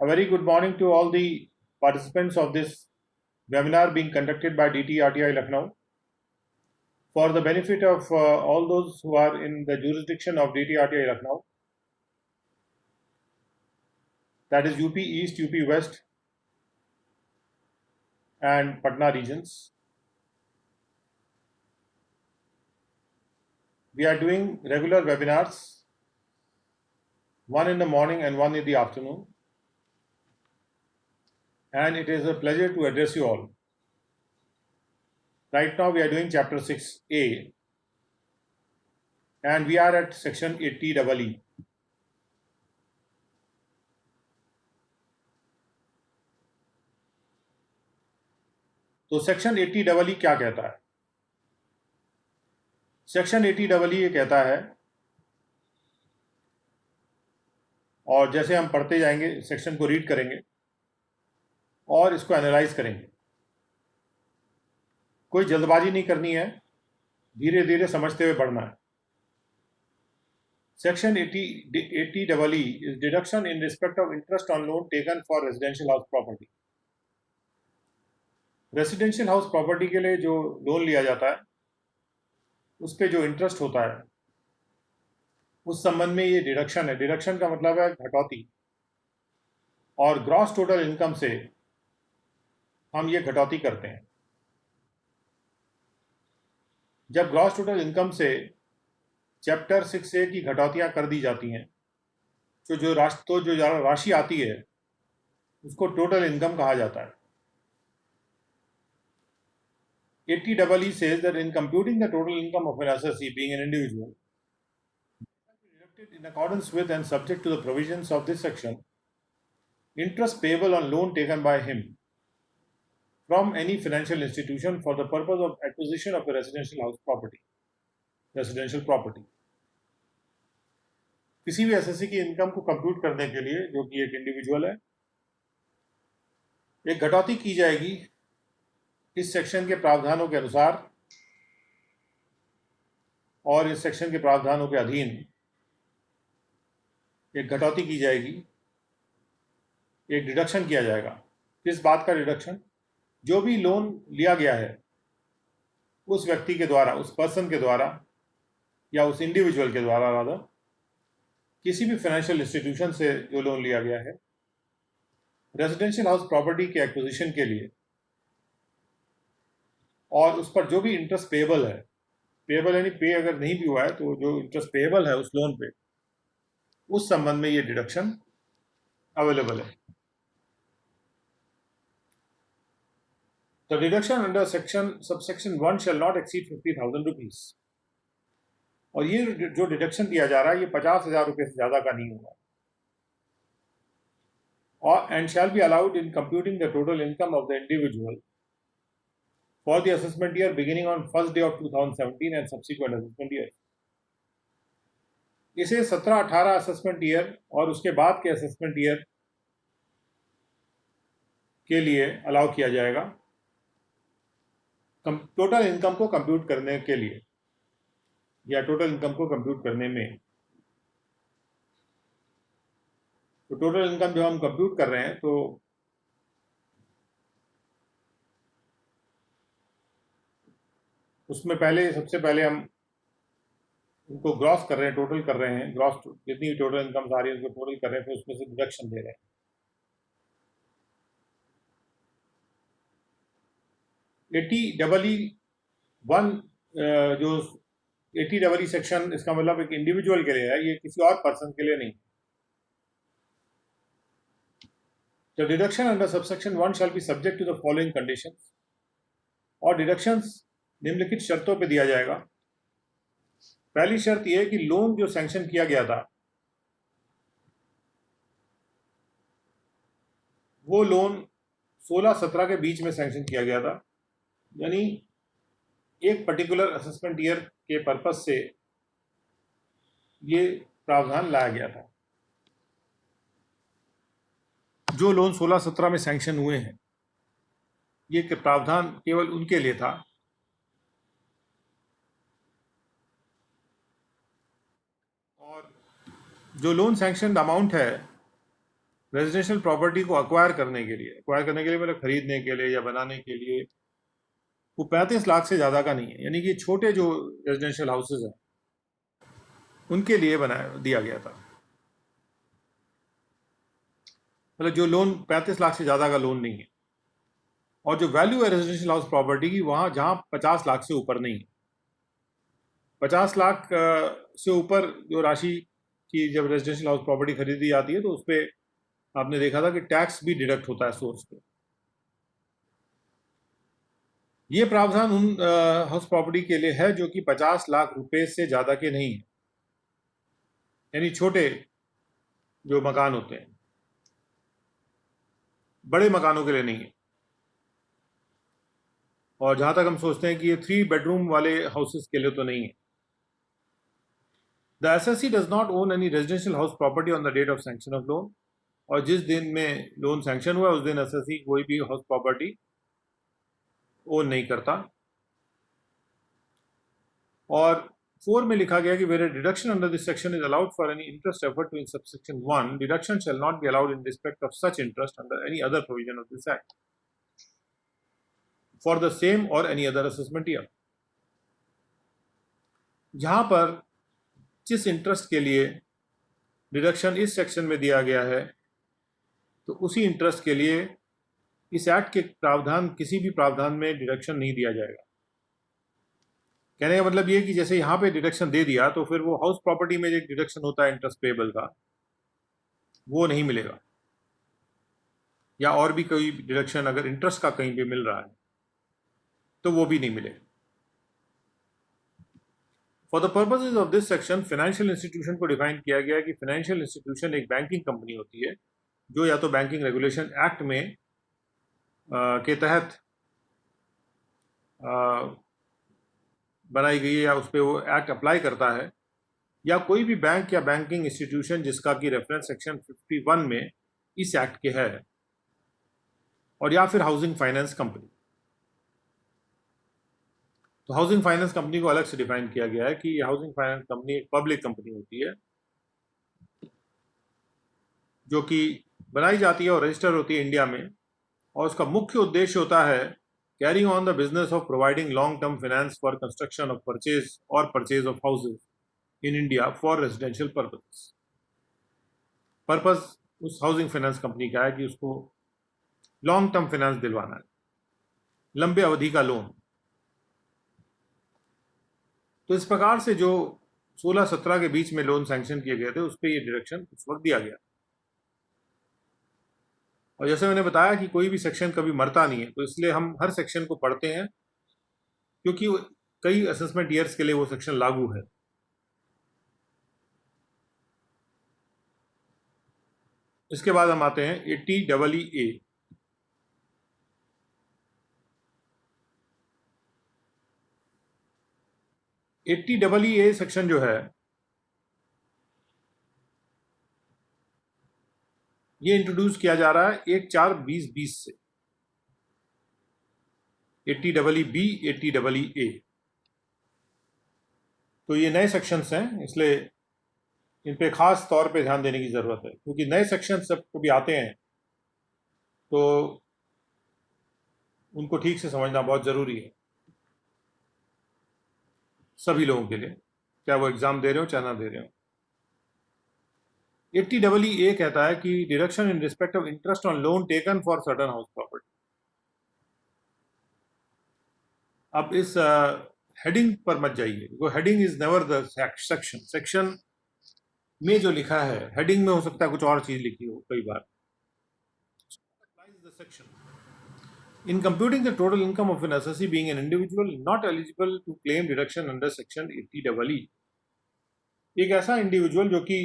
A very good morning to all the participants of this webinar being conducted by DT-RTI Lucknow. For the benefit of all those who are in the jurisdiction of DT-RTI Lucknow, that is UP East, UP West and Patna regions, we are doing regular webinars, one in the morning and one in the afternoon, and it is a pleasure to address you all. Right now we are doing chapter 6A and we are at section 80EE. तो section 80EE क्या कहता है? Section 80EE ये कहता है, और जैसे हम पढ़ते जाएंगे सेक्शन को रीड करेंगे और इसको एनालाइज करेंगे, कोई जल्दबाजी नहीं करनी है, धीरे धीरे समझते हुए पढ़ना है. Section 80EE is deduction in respect of interest on loan taken for residential house property. Residential house property के लिए जो लोन लिया जाता है उस पे जो इंटरेस्ट होता है उस संबंध में ये डिडक्शन है. डिडक्शन का मतलब है घटौती, और ग्रॉस टोटल इनकम से हम ये घटौती करते हैं. जब ग्रॉस टोटल इनकम से चैप्टर 6A की घटौतियां कर दी जाती हैं तो जो राशि आती है उसको टोटल इनकम कहा जाता है. 80EE says that in computing the total income of an assessee being an individual, deducted in accordance with and subject to the provisions of this section, interest payable on loan taken by him from any financial institution for the purpose of acquisition of a residential house property, residential property. किसी भी SSC की income को compute करने के लिए, जो कि एक इंडिविजुअल है, एक घटौती की जाएगी इस सेक्शन के प्रावधानों के अनुसार, और इस सेक्शन के प्रावधानों के अधीन एक घटौती की जाएगी, एक डिडक्शन किया जाएगा. किस बात का डिडक्शन? जो भी लोन लिया गया है उस व्यक्ति के द्वारा, उस पर्सन के द्वारा या उस इंडिविजुअल के द्वारा रादर, किसी भी फाइनेंशियल इंस्टीट्यूशन से जो लोन लिया गया है रेजिडेंशियल हाउस प्रॉपर्टी के एक्विजिशन के लिए, और उस पर जो भी इंटरेस्ट पेएबल है, पेएबल यानी पे अगर नहीं भी हुआ है तो जो इंटरेस्ट पेएबल है उस लोन पे, उस संबंध में ये डिडक्शन अवेलेबल है. The deduction under subsection 1 shall not exceed 50,000 rupees. और ये जो डिडक्शन दिया जा रहा है ये 50,000 रुपये से ज़्यादा का नहीं होगा. और and shall be allowed in computing the total income of the individual for the assessment year beginning on first day of 2017 and subsequent assessment year. इसे 17-18 असेसमेंट ईयर और उसके बाद के असेसमेंट ईयर के लिए अलाउ किया जाएगा टोटल इनकम को कंप्यूट करने के लिए, या टोटल इनकम को कंप्यूट करने में. तो टोटल इनकम जो हम कंप्यूट कर रहे हैं तो उसमें सबसे पहले हम उनको ग्रॉस कर रहे हैं, टोटल कर रहे हैं, ग्रॉस जितनी भी टोटल इनकम आ रही है उसको टोटल कर रहे हैं, फिर उसमें से डिडक्शन दे रहे हैं. जो 80EE सेक्शन, इसका मतलब एक इंडिविजुअल के लिए है, ये किसी और पर्सन के लिए नहीं. The deduction under subsection 1 shall be subject to the following conditions. और डिडक्शंस निम्नलिखित शर्तों पे दिया जाएगा. पहली शर्त यह है कि लोन जो सैंक्शन किया गया था वो लोन 16-17 के बीच में सैंक्शन किया गया था, यानी एक पर्टिकुलर असेसमेंट ईयर के पर्पज से ये प्रावधान लाया गया था. जो लोन 16-17 में सैंक्शन हुए हैं ये प्रावधान केवल उनके लिए था. और जो लोन सैंक्शन अमाउंट है रेजिडेंशियल प्रॉपर्टी को एक्वायर करने के लिए मतलब खरीदने के लिए या बनाने के लिए, वो 35 लाख से ज़्यादा का नहीं है। यानी कि छोटे जो रेजिडेंशियल हाउसेज हैं उनके लिए दिया गया था। मतलब जो लोन 35 लाख से ज़्यादा का लोन नहीं है, और जो वैल्यू है रेजिडेंशियल हाउस प्रॉपर्टी की वहाँ जहाँ 50 लाख से ऊपर नहीं है। 50 लाख से ऊपर जो राशि की जब रेजिडेंशियल हाउस प्रॉपर्टी खरीदी जाती है तो उस पर आपने देखा था कि टैक्स भी डिडक्ट होता है सोर्स पे। ये प्रावधान उन हाउस प्रॉपर्टी के लिए है जो कि 50 लाख रुपए से ज़्यादा के नहीं है, यानी छोटे जो मकान होते हैं, बड़े मकानों के लिए नहीं है। और जहाँ तक हम सोचते हैं कि ये 3 बेडरूम वाले हाउसेस के लिए तो नहीं है। The assessee does not own any residential house property on the date of sanction of loan. और जिस दिन में लोन सैंक्शन हुआ उस दिन एसएससी कोई भी हाउस प्रॉपर्टी ओन नहीं करता। और 4 में लिखा गया कि where a deduction under this section is allowed for any interest effort to in subsection 1, deduction shall not be allowed in respect of such interest under any other provision of this act for the same or any other assessment year। जहां पर जिस interest के लिए deduction इस section में दिया गया है तो उसी इंटरेस्ट के लिए इस एक्ट के प्रावधान किसी भी प्रावधान में डिडक्शन नहीं दिया जाएगा। कहने का मतलब ये कि जैसे यहाँ पे डिडक्शन दे दिया तो फिर वो हाउस प्रॉपर्टी में जो डिडक्शन होता है इंटरेस्ट पेबल का वो नहीं मिलेगा, या और भी कोई डिडक्शन अगर इंटरेस्ट का कहीं पे मिल रहा है तो वो भी नहीं मिलेगा। For the purposes of this section financial institution को डिफाइन किया गया है कि फाइनेंशियल इंस्टीट्यूशन एक बैंकिंग कंपनी होती है जो या तो बैंकिंग रेगुलेशन एक्ट में के तहत बनाई गई है या उस पर वो एक्ट अप्लाई करता है, या कोई भी बैंक या बैंकिंग इंस्टीट्यूशन जिसका कि रेफरेंस सेक्शन 51 में इस एक्ट के है, और या फिर हाउसिंग फाइनेंस कंपनी। तो हाउसिंग फाइनेंस कंपनी को अलग से डिफाइन किया गया है कि हाउसिंग फाइनेंस कंपनी एक पब्लिक कंपनी होती है जो कि बनाई जाती है और रजिस्टर होती है इंडिया में, और उसका मुख्य उद्देश्य होता है carrying on the business of providing long term finance for construction of purchase of houses in India for residential purpose उस हाउसिंग फाइनेंस कंपनी का है कि उसको लॉन्ग टर्म फाइनेंस दिलवाना है, लंबे अवधि का लोन। तो इस प्रकार से जो 16-17 के बीच में लोन सैंक्शन किए गए थे उस पर ये डिडक्शन उस वक्त दिया गया। और जैसे मैंने बताया कि कोई भी सेक्शन कभी मरता नहीं है, तो इसलिए हम हर सेक्शन को पढ़ते हैं क्योंकि कई असेसमेंट ईयर्स के लिए वो सेक्शन लागू है। इसके बाद हम आते हैं 80EE। 80EE सेक्शन जो है ये इंट्रोड्यूस किया जा रहा है 1/4/2020 से। 80EB 80EE, तो ये नए सेक्शंस हैं, इसलिए इन पे खास तौर पे ध्यान देने की जरूरत है क्योंकि नए सेक्शन जब कभी आते हैं तो उनको ठीक से समझना बहुत जरूरी है सभी लोगों के लिए, चाहे वो एग्जाम दे रहे हो चाहे ना दे रहे हो। 80EE कहता है कि deduction in respect of interest on loan taken for certain house property. अब इस हेडिंग पर मत जाइए, वो heading is never the section में जो लिखा है हेडिंग में हो सकता है कुछ और चीज लिखी हो कई बार। In computing the total income of an assessee being an individual not eligible to claim deduction under section 80EE, एक ऐसा इंडिविजुअल जो कि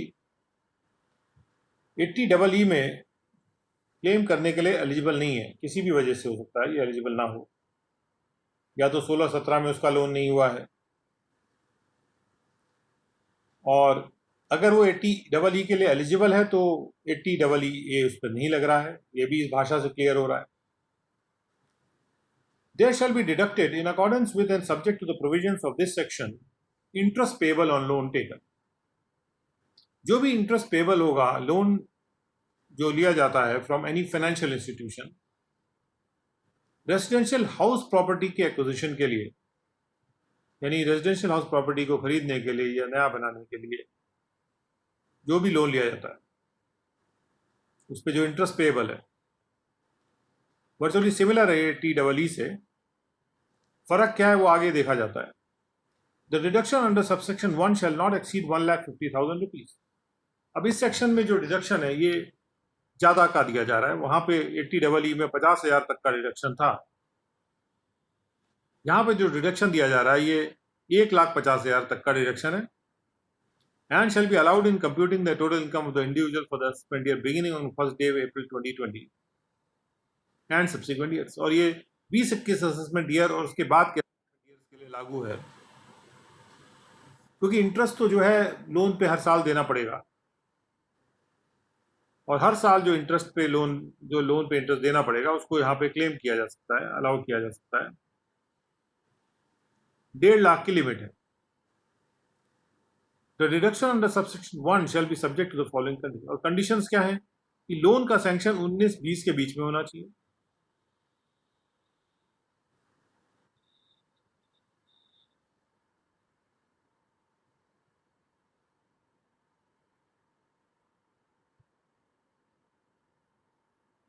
80EE में क्लेम करने के लिए एलिजिबल नहीं है, किसी भी वजह से हो सकता है ये एलिजिबल ना हो, या तो 16-17 में उसका लोन नहीं हुआ है, और अगर वो 80EE के लिए एलिजिबल है तो 80EE उस पर नहीं लग रहा है, ये भी इस भाषा से क्लियर हो रहा है। There shall be deducted in accordance with and subject to the provisions of this section interest payable on loan taken। जो भी इंटरेस्ट पेबल होगा लोन जो लिया जाता है from any financial institution residential house property के एक्विजिशन के लिए, यानी रेजिडेंशियल हाउस प्रॉपर्टी को खरीदने के लिए या नया बनाने के लिए जो भी लोन लिया जाता है उस पर जो इंटरेस्ट पेएबल है वर्चुअली सिमिलर है TEE से। फर्क क्या है वो आगे देखा जाता है। The deduction under subsection 1 shall not exceed 1,50,000 rupees. अब इस सेक्शन में जो डिडक्शन है ये ज्यादा का दिया जा रहा है। वहां पे 80EE में 50,000 तक का डिडक्शन था, यहाँ पे जो डिडक्शन दिया जा रहा है ये 1,50,000 तक का डिडक्शन है। And shall be allowed in computing the total income of the individual for the spend year beginning on first day of April 2020 and subsequent years. और ये 20-21 असेसमेंट ईयर और उसके बाद के ईयर्स के लिए लागू है, क्योंकि इंटरेस्ट तो जो है लोन पे हर साल देना पड़ेगा और हर साल जो इंटरेस्ट पे लोन पे इंटरेस्ट देना पड़ेगा उसको यहाँ पे क्लेम किया जा सकता है, अलाउ किया जा सकता है। 1.5 लाख की लिमिट है। The deduction under subsection 1 shall be subject to the following condition. और कंडीशंस क्या है कि लोन का सैंक्शन 19-20 के बीच में होना चाहिए,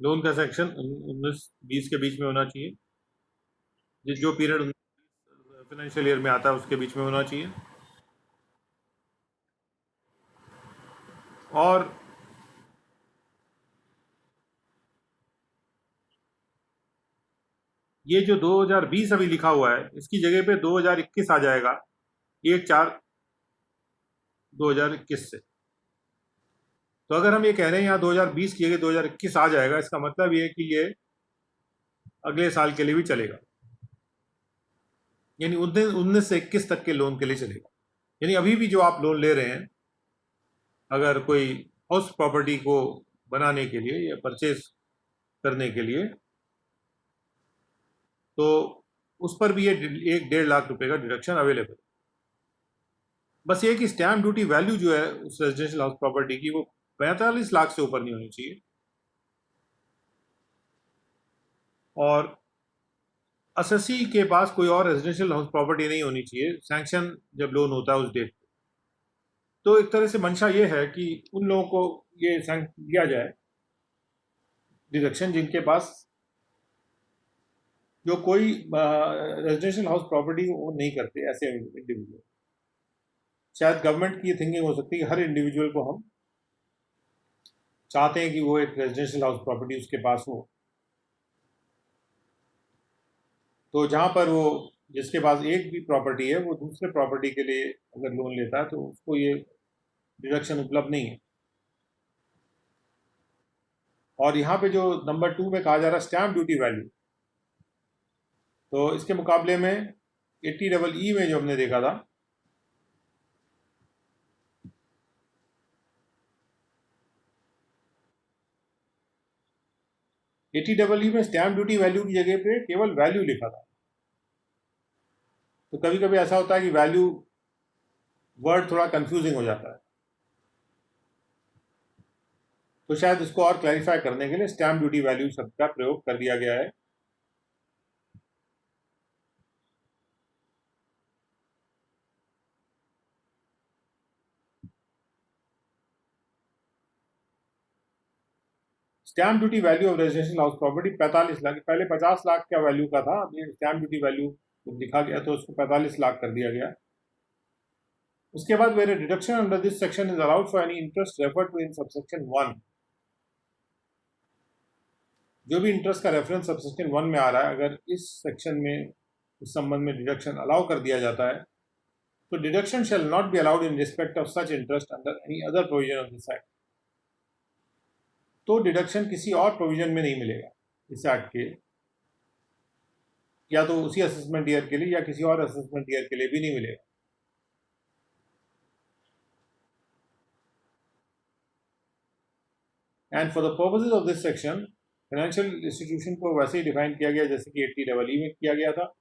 लोन का सैंक्शन 19-20 के बीच में होना चाहिए, जो पीरियड फाइनेंशियल ईयर में आता है उसके बीच में होना चाहिए। और ये जो 2020 अभी लिखा हुआ है इसकी जगह पे 2021 आ जाएगा 1/4/2021 से। तो अगर हम ये कह रहे हैं यहाँ 2020 की जगह 2021 आ जाएगा, इसका मतलब ये है कि ये अगले साल के लिए भी चलेगा, यानी 19 से 21 तक के लोन के लिए चलेगा। यानी अभी भी जो आप लोन ले रहे हैं अगर कोई हाउस प्रॉपर्टी को बनाने के लिए या परचेज करने के लिए तो उस पर भी ये 1-1.5 लाख रुपए का डिडक्शन अवेलेबल। बस ये कि स्टैम्प ड्यूटी वैल्यू जो है उस रेजिडेंशियल हाउस प्रॉपर्टी की वो 45 लाख से ऊपर नहीं होनी चाहिए। और असेसी के पास कोई और रेजिडेंशियल हाउस प्रॉपर्टी नहीं होनी चाहिए सैंक्शन जब लोन होता है उस डेट पे। तो एक तरह से मंशा ये है कि उन लोगों को ये दिया जाए डिडक्शन जिनके पास जो कोई रेजिडेंशियल हाउस प्रॉपर्टी ओन नहीं करते, ऐसे इंडिविजुअल। शायद गवर्नमेंट की थिंकिंग हो सकती है कि हर इंडिविजुअल को हम चाहते हैं कि वो एक रेजिडेंशियल हाउस प्रॉपर्टी उसके पास हो, तो जहां पर वो जिसके पास एक भी प्रॉपर्टी है वो दूसरे प्रॉपर्टी के लिए अगर लोन लेता है तो उसको ये डिडक्शन उपलब्ध नहीं है। और यहाँ पे जो नंबर 2 में कहा जा रहा है स्टैम्प ड्यूटी वैल्यू, तो इसके मुकाबले में 80EE में जो हमने देखा था में स्टैम्प ड्यूटी वैल्यू की जगह पे केवल वैल्यू लिखा था। तो कभी कभी ऐसा होता है कि वैल्यू वर्ड थोड़ा कंफ्यूजिंग हो जाता है, तो शायद इसको और क्लैरिफाई करने के लिए स्टैम्प ड्यूटी वैल्यू शब्द का प्रयोग कर दिया गया है। Stamp duty value of residential house property 45 lakh, पहले 50 लाख का वैल्यू का था, अब ये स्टैम्प ड्यूटी वैल्यू लिखा गया तो उसको 45 लाख कर दिया गया। उसके बाद where deduction under this section is allowed for any interest refer to in subsection 1। जो भी इंटरेस्ट का रेफरेंस सबसेक्शन 1 में आ रहा है अगर इस सेक्शन में इस संबंध में डिडक्शन अलाउ कर दिया जाता है तो deduction shall not be allowed in respect of such interest under any other provision of this act. तो डिडक्शन किसी और प्रोविजन में नहीं मिलेगा इस एक्ट के, या तो उसी असेसमेंट ईयर के लिए या किसी और असेसमेंट ईयर के लिए भी नहीं मिलेगा। And for the purposes of this section financial institution को वैसे ही डिफाइन किया गया जैसे कि 80EE में किया गया था,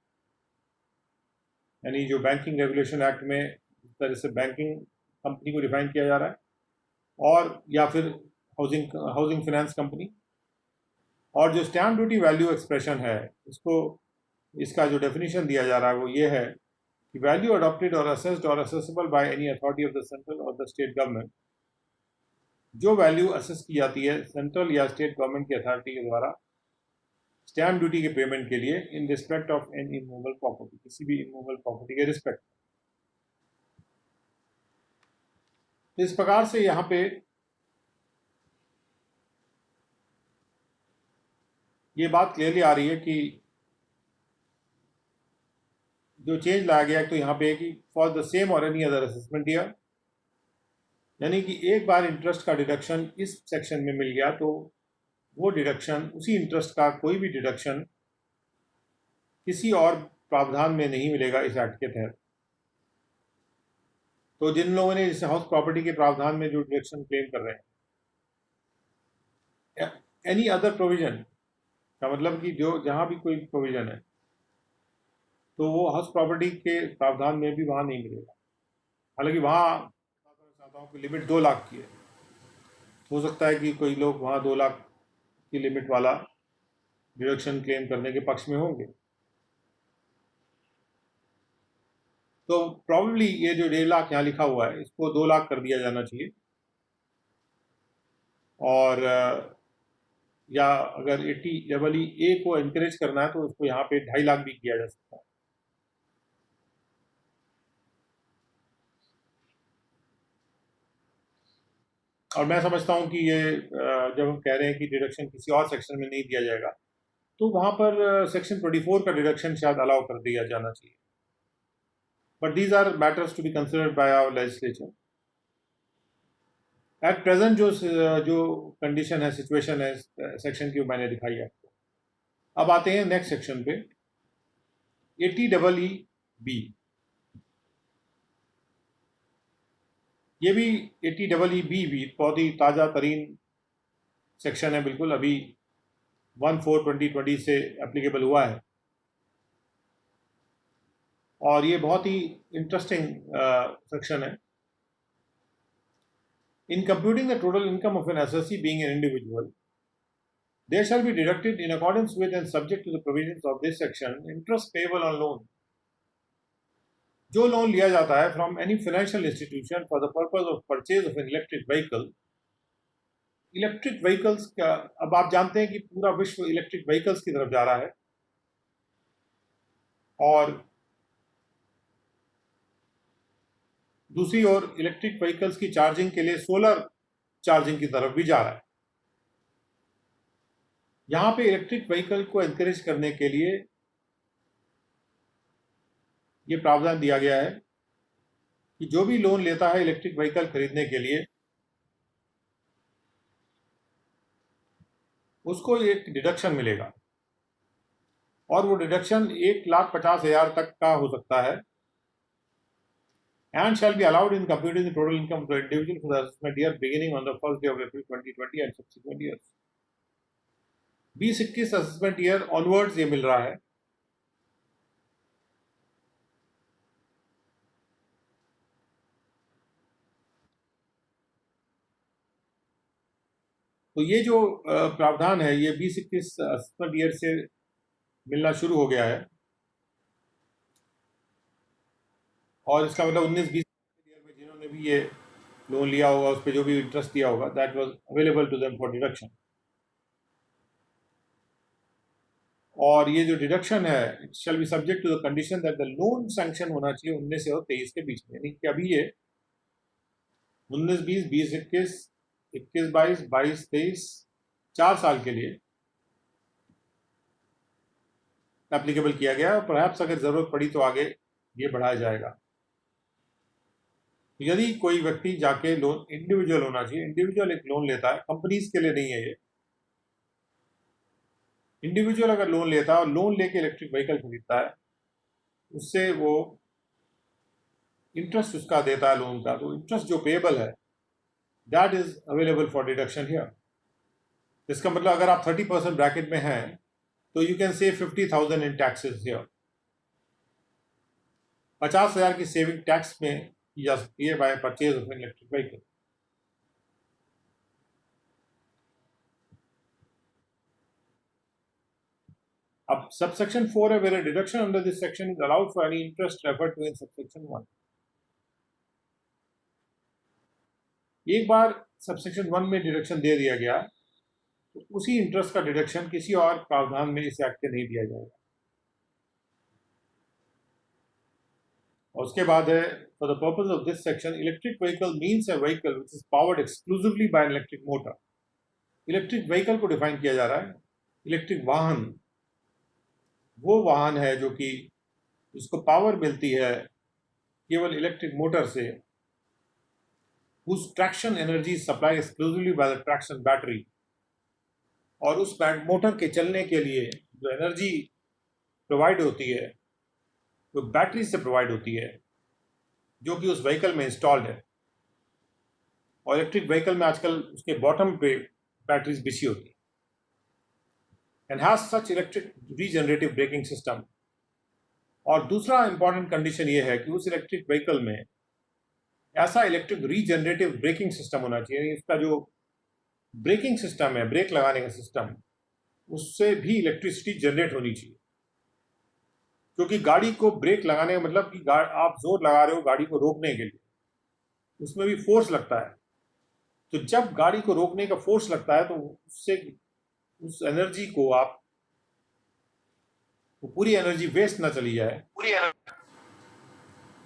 यानी जो बैंकिंग रेगुलेशन एक्ट में इस तरह से बैंकिंग कंपनी को डिफाइन किया जा रहा है, और या फिर हाउसिंग फाइनेंस कंपनी। और जो स्टैम्प ड्यूटी वैल्यू एक्सप्रेशन है, इसका जो डेफिनेशन दिया जा रहा है वो ये है कि वैल्यू अडॉप्टेड और असेस्ड और accessible by any authority of the central और द स्टेट गवर्नमेंट। जो वैल्यू असेस की जाती है सेंट्रल या स्टेट गवर्नमेंट की अथॉरिटी के द्वारा स्टैम्प ड्यूटी के पेमेंट के लिए इन respect of N immovable property, किसी भी इमूवेबल प्रॉपर्टी के रिस्पेक्ट। तो इस प्रकार से यहाँ पे ये बात क्लियरली आ रही है कि जो चेंज लाया गया है तो यहाँ पे कि फॉर द सेम और एनी अदर असेसमेंट ईयर, यानी कि एक बार इंटरेस्ट का डिडक्शन इस सेक्शन में मिल गया तो वो डिडक्शन, उसी इंटरेस्ट का कोई भी डिडक्शन किसी और प्रावधान में नहीं मिलेगा इस एक्ट के तहत। तो जिन लोगों ने इस हाउस प्रॉपर्टी के प्रावधान में जो डिडक्शन क्लेम कर रहे हैं, एनी अदर प्रोविजन का मतलब कि जो जहां भी कोई प्रोविजन है तो वो हाउस प्रॉपर्टी के प्रावधान में भी वहां नहीं मिलेगा। हालांकि वहां की लिमिट 2 लाख की है, हो सकता है कि कोई लोग वहां 2 लाख की लिमिट वाला डिडक्शन क्लेम करने के पक्ष में होंगे। तो प्रॉब्ली ये जो 1.5 लाख यहाँ लिखा हुआ है इसको 2 लाख कर दिया जाना चाहिए, और या अगर 80AA को इनकरेज करना है तो उसको यहाँ पे 2.5 लाख भी किया जा सकता है। और मैं समझता हूँ कि ये जब हम कह रहे हैं कि डिडक्शन किसी और सेक्शन में नहीं दिया जाएगा तो वहाँ पर सेक्शन 24 का डिडक्शन शायद अलाउ कर दिया जाना चाहिए। But these are matters to be considered by our legislature. At present जो कंडीशन है, सिचुएशन है सेक्शन की, मैंने दिखाई है आपको। अब आते हैं नेक्स्ट सेक्शन पे, 80EE बी। ये भी 80EE भी बहुत ही ताज़ा तरीन सेक्शन है, बिल्कुल अभी 1/4/2020 से एप्लीकेबल हुआ है। और ये बहुत ही इंटरेस्टिंग सेक्शन है। In computing the total income of an assessee being an individual, there shall be deducted in accordance with and subject to the provisions of this section interest payable on loan. जो loan लिया जाता है from any financial institution for the purpose of purchase of an electric vehicle. Electric vehicles का, अब आप जानते हैं कि पूरा विश्व इलेक्ट्रिक व्हीकल्स की तरफ जा रहा है, और दूसरी ओर इलेक्ट्रिक व्हीकल्स की चार्जिंग के लिए सोलर चार्जिंग की तरफ भी जा रहा है। यहाँ पे इलेक्ट्रिक व्हीकल को एनकरेज करने के लिए ये प्रावधान दिया गया है कि जो भी लोन लेता है इलेक्ट्रिक व्हीकल खरीदने के लिए उसको एक डिडक्शन मिलेगा, और वो डिडक्शन 1,50,000 तक का हो सकता है, and shall be allowed in computing the total income of the individual for the assessment year beginning on the first day of April 2020 and subsequent years। 2021 assessment year onwards ये मिल रहा है। तो ये जो प्रावधान है ये 2021 असेसमेंट ईयर से मिलना शुरू हो गया है, और इसका मतलब 19-20 ईयर में जिन्होंने भी ये लोन लिया होगा उस पर जो भी इंटरेस्ट दिया होगा that was available to them for deduction. और ये जो डिडक्शन है it shall be subject to the condition that the loan sanction होना चाहिए 19 से और 23 के बीच में, यानी कि अभी ये 19-20, 20-21, 21-22, 22-23 4 साल के लिए एप्लीकेबल किया गया है, और परहैप्स अगर जरूरत पड़ी तो आगे ये बढ़ाया जाएगा। यदि कोई व्यक्ति जाके लोन, इंडिविजुअल होना चाहिए, इंडिविजुअल एक लोन लेता है, कंपनीज के लिए नहीं है ये, इंडिविजुअल अगर लोन लेता है और लोन लेके इलेक्ट्रिक व्हीकल खरीदता है, उससे वो इंटरेस्ट उसका देता है लोन का, तो इंटरेस्ट जो पेएबल है that is available for deduction here. इसका मतलब अगर आप 30% ब्रैकेट में हैं तो you can save 50,000 in taxes here. 50,000 की सेविंग टैक्स में की जा सकती है by purchase of electric vehicle. अब सबसेक्शन 4 है, where a deduction under this section is allowed for any interest referred to in subsection 1. एक बार सबसेक्शन 1 में डिडक्शन दे दिया गया तो उसी इंटरेस्ट का डिडक्शन किसी और प्रावधान में इस एक्ट के नहीं दिया जाएगा। और उसके बाद है, for the purpose of this section, electric vehicle means a vehicle which is powered exclusively by an electric motor. Electric vehicle को डिफाइन किया जा रहा है, इलेक्ट्रिक वाहन वो वाहन है जो कि जिसको पावर मिलती है केवल इलेक्ट्रिक मोटर से, whose traction energy is supplied exclusively by the traction battery, और उस मोटर के चलने के लिए जो एनर्जी प्रोवाइड होती है वो बैटरी से प्रोवाइड होती है जो कि उस व्हीकल में इंस्टॉल्ड है। और इलेक्ट्रिक व्हीकल में आजकल उसके बॉटम पे बैटरीज बिछी होती है। And has such electric regenerative braking system. और दूसरा इंपॉर्टेंट कंडीशन ये है कि उस इलेक्ट्रिक व्हीकल में ऐसा इलेक्ट्रिक रीजनरेटिव ब्रेकिंग सिस्टम होना चाहिए, इसका जो ब्रेकिंग सिस्टम है, ब्रेक लगाने का सिस्टम, उससे भी इलेक्ट्रिसिटी जनरेट होनी चाहिए। क्योंकि गाड़ी को ब्रेक लगाने का मतलब कि आप जोर लगा रहे हो गाड़ी को रोकने के लिए, उसमें भी फोर्स लगता है। तो जब गाड़ी को रोकने का फोर्स लगता है तो उससे उस एनर्जी को आप पूरी एनर्जी वेस्ट ना चली जाए,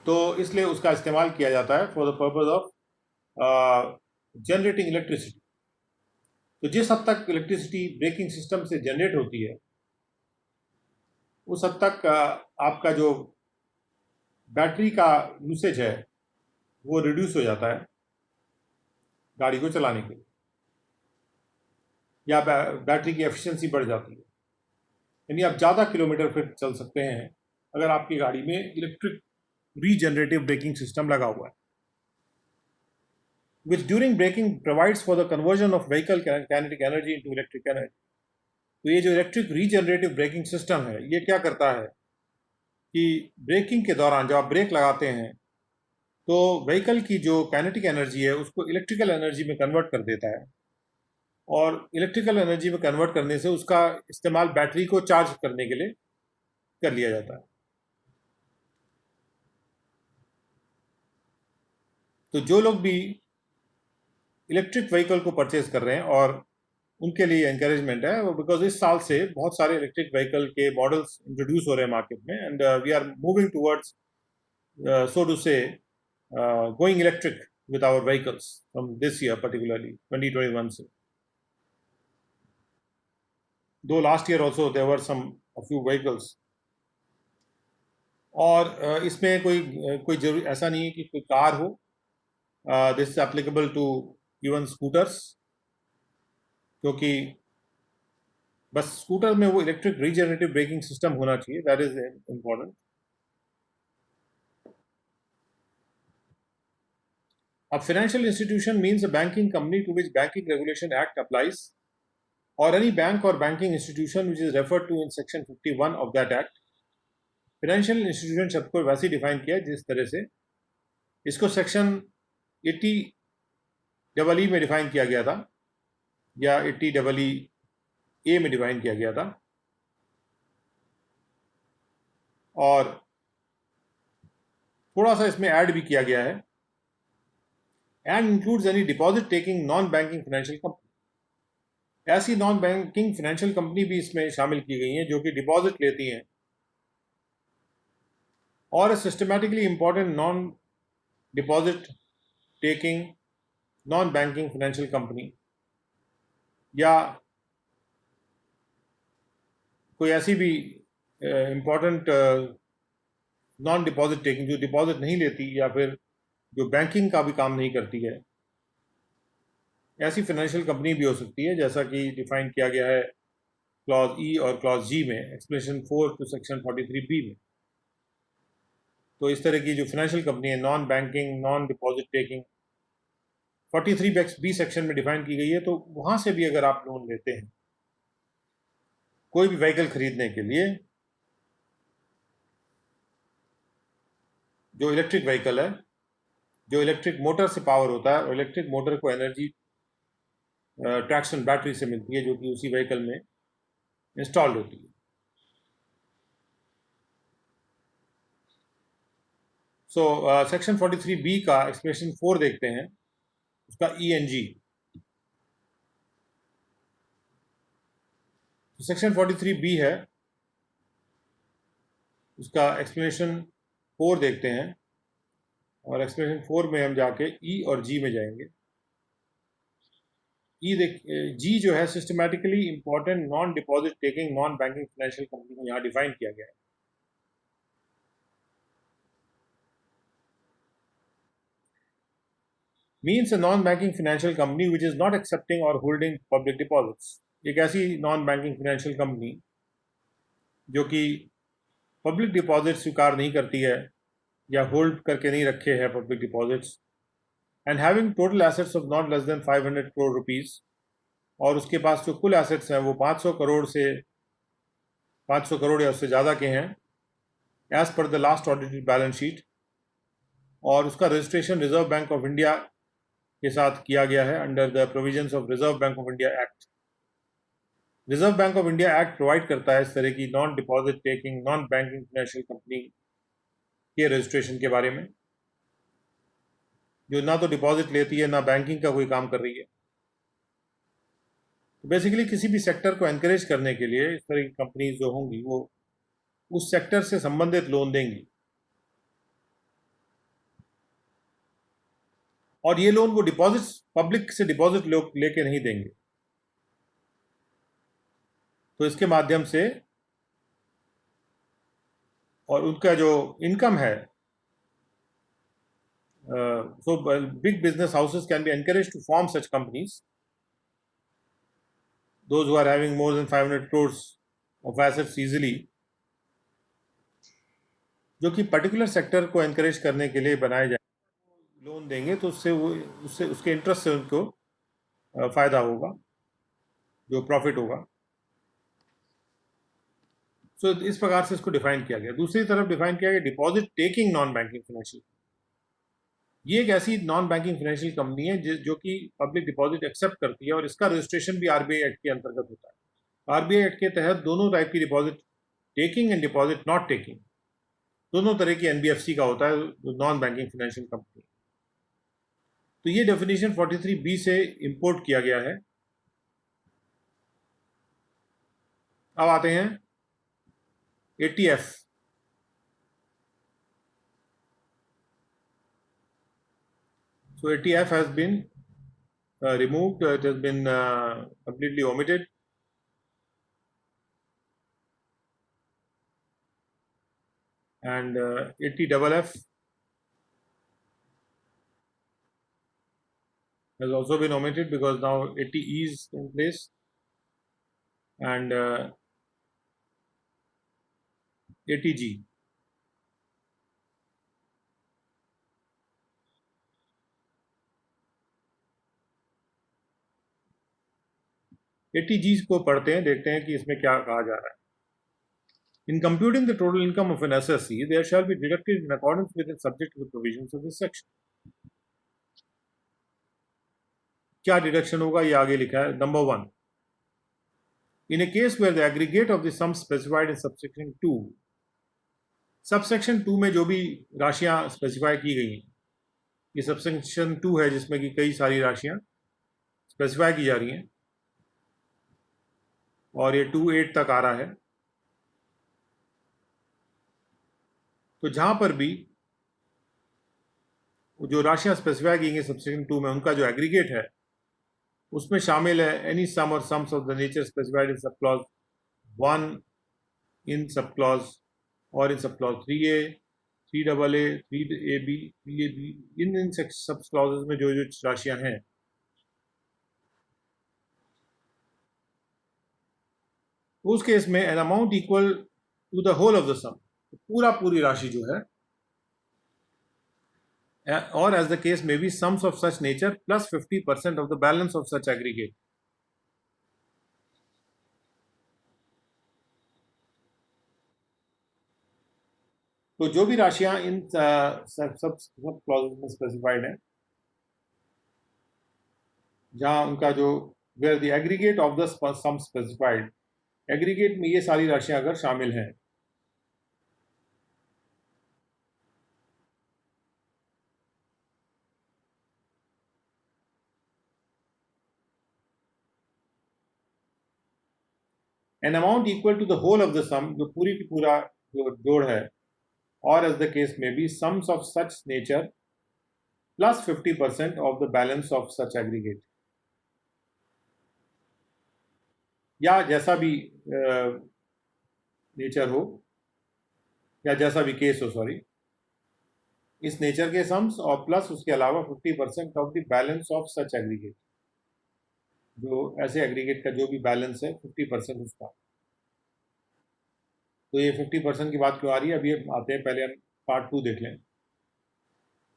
तो इसलिए उसका इस्तेमाल किया जाता है for the purpose of generating electricity. तो जिस हद तक इलेक्ट्रिसिटी ब्रेकिंग सिस्टम से जनरेट होती है उस हद तक आपका जो बैटरी का यूसेज है वो रिड्यूस हो जाता है गाड़ी को चलाने के लिए, या बैटरी की एफिशिएंसी बढ़ जाती है। यानी आप ज़्यादा किलोमीटर फिर चल सकते हैं अगर आपकी गाड़ी में इलेक्ट्रिक रीजनरेटिव ब्रेकिंग सिस्टम लगा हुआ है, which during braking provides for the conversion of vehicle kinetic energy into electric energy. तो ये जो इलेक्ट्रिक रीजनरेटिव ब्रेकिंग सिस्टम है ये क्या करता है कि ब्रेकिंग के दौरान जब आप ब्रेक लगाते हैं तो व्हीकल की जो काइनेटिक एनर्जी है उसको इलेक्ट्रिकल एनर्जी में कन्वर्ट कर देता है, और इलेक्ट्रिकल एनर्जी में कन्वर्ट करने से उसका इस्तेमाल बैटरी को चार्ज करने के लिए कर लिया जाता है। तो जो लोग भी इलेक्ट्रिक व्हीकल को परचेज कर रहे हैं और उनके लिए एनकरेजमेंट है, बिकॉज इस साल से बहुत सारे इलेक्ट्रिक व्हीकल के मॉडल्स इंट्रोड्यूस हो रहे हैं मार्केट में, and we are moving towards so to say going electric with our vehicles from this year, particularly 2021 से। Though last year also there were some a few vehicles. और इसमें कोई जरूरी ऐसा नहीं है कि कोई कार हो, this is applicable to even scooters, क्योंकि बस स्कूटर में वो इलेक्ट्रिक रीजनरेटिव ब्रेकिंग सिस्टम होना चाहिए, दैट इज इम्पोर्टेंट। अब financial institution means a banking company to which banking regulation act applies, और एनी बैंक और banking institution which is referred to in section 51 of that act. Financial institution शब्द को वैसे define किया जिस तरह से इसको सेक्शन 80 डबल ई में डिफाइन किया गया था, या 80 डबल ई ए में डिफाइन किया गया था, और थोड़ा सा इसमें ऐड भी किया गया है, and includes any deposit taking non banking financial company. ऐसी नॉन बैंकिंग फाइनेंशियल कंपनी भी इसमें शामिल की गई हैं जो कि डिपॉजिट लेती हैं, और a systematically important non-deposit taking non-banking financial company, या कोई ऐसी भी important non-deposit taking जो डिपॉजिट नहीं लेती या फिर जो बैंकिंग का भी काम नहीं करती है, ऐसी फाइनेंशियल कंपनी भी हो सकती है, जैसा कि डिफाइन किया गया है क्लॉज ई और क्लॉज जी में, एक्सप्लेनेशन 4 टू सेक्शन 43B में। तो इस तरह की जो फाइनेंशियल कंपनी है non banking non deposit taking 43B section में डिफाइन की गई है। तो वहां से भी अगर आप लोन लेते हैं कोई भी व्हीकल खरीदने के लिए, जो इलेक्ट्रिक व्हीकल है, जो इलेक्ट्रिक मोटर से पावर होता है, और इलेक्ट्रिक मोटर को एनर्जी ट्रैक्शन बैटरी से मिलती है जो कि उसी व्हीकल में इंस्टॉल्ड होती है। सो सेक्शन 43B का एक्सप्रेशन 4 देखते हैं, उसका ENG। सेक्शन 43B है, उसका एक्सप्लेनेशन 4 देखते हैं, और एक्सप्लेनेशन 4 में हम जाके E और G में जाएंगे। जी जो है systematically important non deposit taking non banking financial company को यहाँ डिफाइन किया गया है। Means a non banking financial company which is not accepting और होल्डिंग पब्लिक डिपॉजिट्स। एक ऐसी नॉन बैंकिंग फाइनेंशियल कंपनी जो कि पब्लिक डिपॉजिट स्वीकार नहीं करती है या होल्ड करके नहीं रखे हैं public deposits, and having total assets of not less than 500 crore rupees, और उसके पास जो कुल एसेट्स हैं वो 500 करोड़ या उससे ज़्यादा के हैं as per the last audited balance sheet, और उसका registration Reserve Bank of India के साथ किया गया है under the provisions of Reserve Bank of India act. Reserve Bank of India act provide करता है इस तरह की non deposit taking non banking financial company के रजिस्ट्रेशन के बारे में, जो ना तो डिपॉजिट लेती है ना बैंकिंग का कोई काम कर रही है। तो बेसिकली किसी भी सेक्टर को एनकरेज करने के लिए इस तरह की कंपनीज जो होंगी वो उस सेक्टर से संबंधित लोन देंगी, और ये लोन वो डिपॉजिट पब्लिक से डिपॉजिट लेके नहीं देंगे। तो इसके माध्यम से, और उनका जो इनकम है, so big business houses can be encouraged to form such companies, those who are having more than 500 crores of assets easily, जो कि पर्टिकुलर सेक्टर को एनकरेज करने के लिए बनाए जाए, लोन देंगे तो उससे उसके इंटरेस्ट से उनको फायदा होगा, जो प्रॉफिट होगा। सो इस प्रकार से इसको डिफाइन किया गया। दूसरी तरफ डिफाइन किया गया deposit taking non banking financial. ये एक ऐसी नॉन बैंकिंग फाइनेंशियल कंपनी है जो कि पब्लिक डिपॉजिट एक्सेप्ट करती है, और इसका रजिस्ट्रेशन भी आरबीआई एक्ट के अंतर्गत होता है। आरबीआई एक्ट के तहत दोनों टाइप की deposit taking and deposit not taking, दोनों तरह की एनबीएफसी का होता है नॉन बैंकिंग फाइनेंशियल कंपनी। तो ये डेफिनेशन 43B से इंपोर्ट किया गया है। अब आते हैं ATF। So ATF has been removed, it has been completely omitted. And ATFF has also been omitted because now ATE is in place, and ATG. ATGs को पढ़ते हैं, देखते हैं कि इसमें क्या कहा जा रहा है। In computing the total income of an assessee, there shall be deducted in accordance with and subject to the provisions of this section. क्या डिडक्शन होगा ये आगे लिखा है। Number 1, in a case where the aggregate of the sums specified in subsection 2, subsection 2 में जो भी राशियां स्पेसिफाई की गई हैं, ये सबसेक्शन 2 है जिसमें कि कई सारी राशियां स्पेसिफाई की जा रही हैं, और ये 2(8) तक आ रहा है। तो जहां पर भी जो राशियां स्पेसिफाई की गई सबसेक्शन 2 में, उनका जो एग्रीगेट है उसमें शामिल है एनी सम और sums of the nature specified in सब क्लॉज 1, इन सब क्लॉज, और इन sub clause 3A, 3AA, 3AB, 3AB, इन सब क्लॉजेस में जो जो राशियां हैं, उस केस में an amount equal to the whole of the sum, पूरी राशि जो है, or as the case may be, sums of such nature plus 50% of the balance of such aggregate. तो जो भी राशियां इन सब क्लॉजेस में स्पेसिफाइड है, जहां उनका जो where the aggregate of the sum specified, aggregate में ये सारी राशियां अगर शामिल हैं, an amount equal to the whole of the sum, जो पूरी की पूरा जो जोड़ है, और एज द केस में be sums of such nature plus 50% of the balance of such aggregate, या जैसा भी नेचर हो या जैसा भी केस हो, सॉरी, इस नेचर के सम्स और प्लस उसके अलावा 50% of the balance of such aggregate, जो ऐसे एग्रीगेट का जो भी बैलेंस है 50% उसका। तो ये 50% की बात क्यों आ रही है, अभी आते हैं, पहले हम पार्ट 2 देख लें।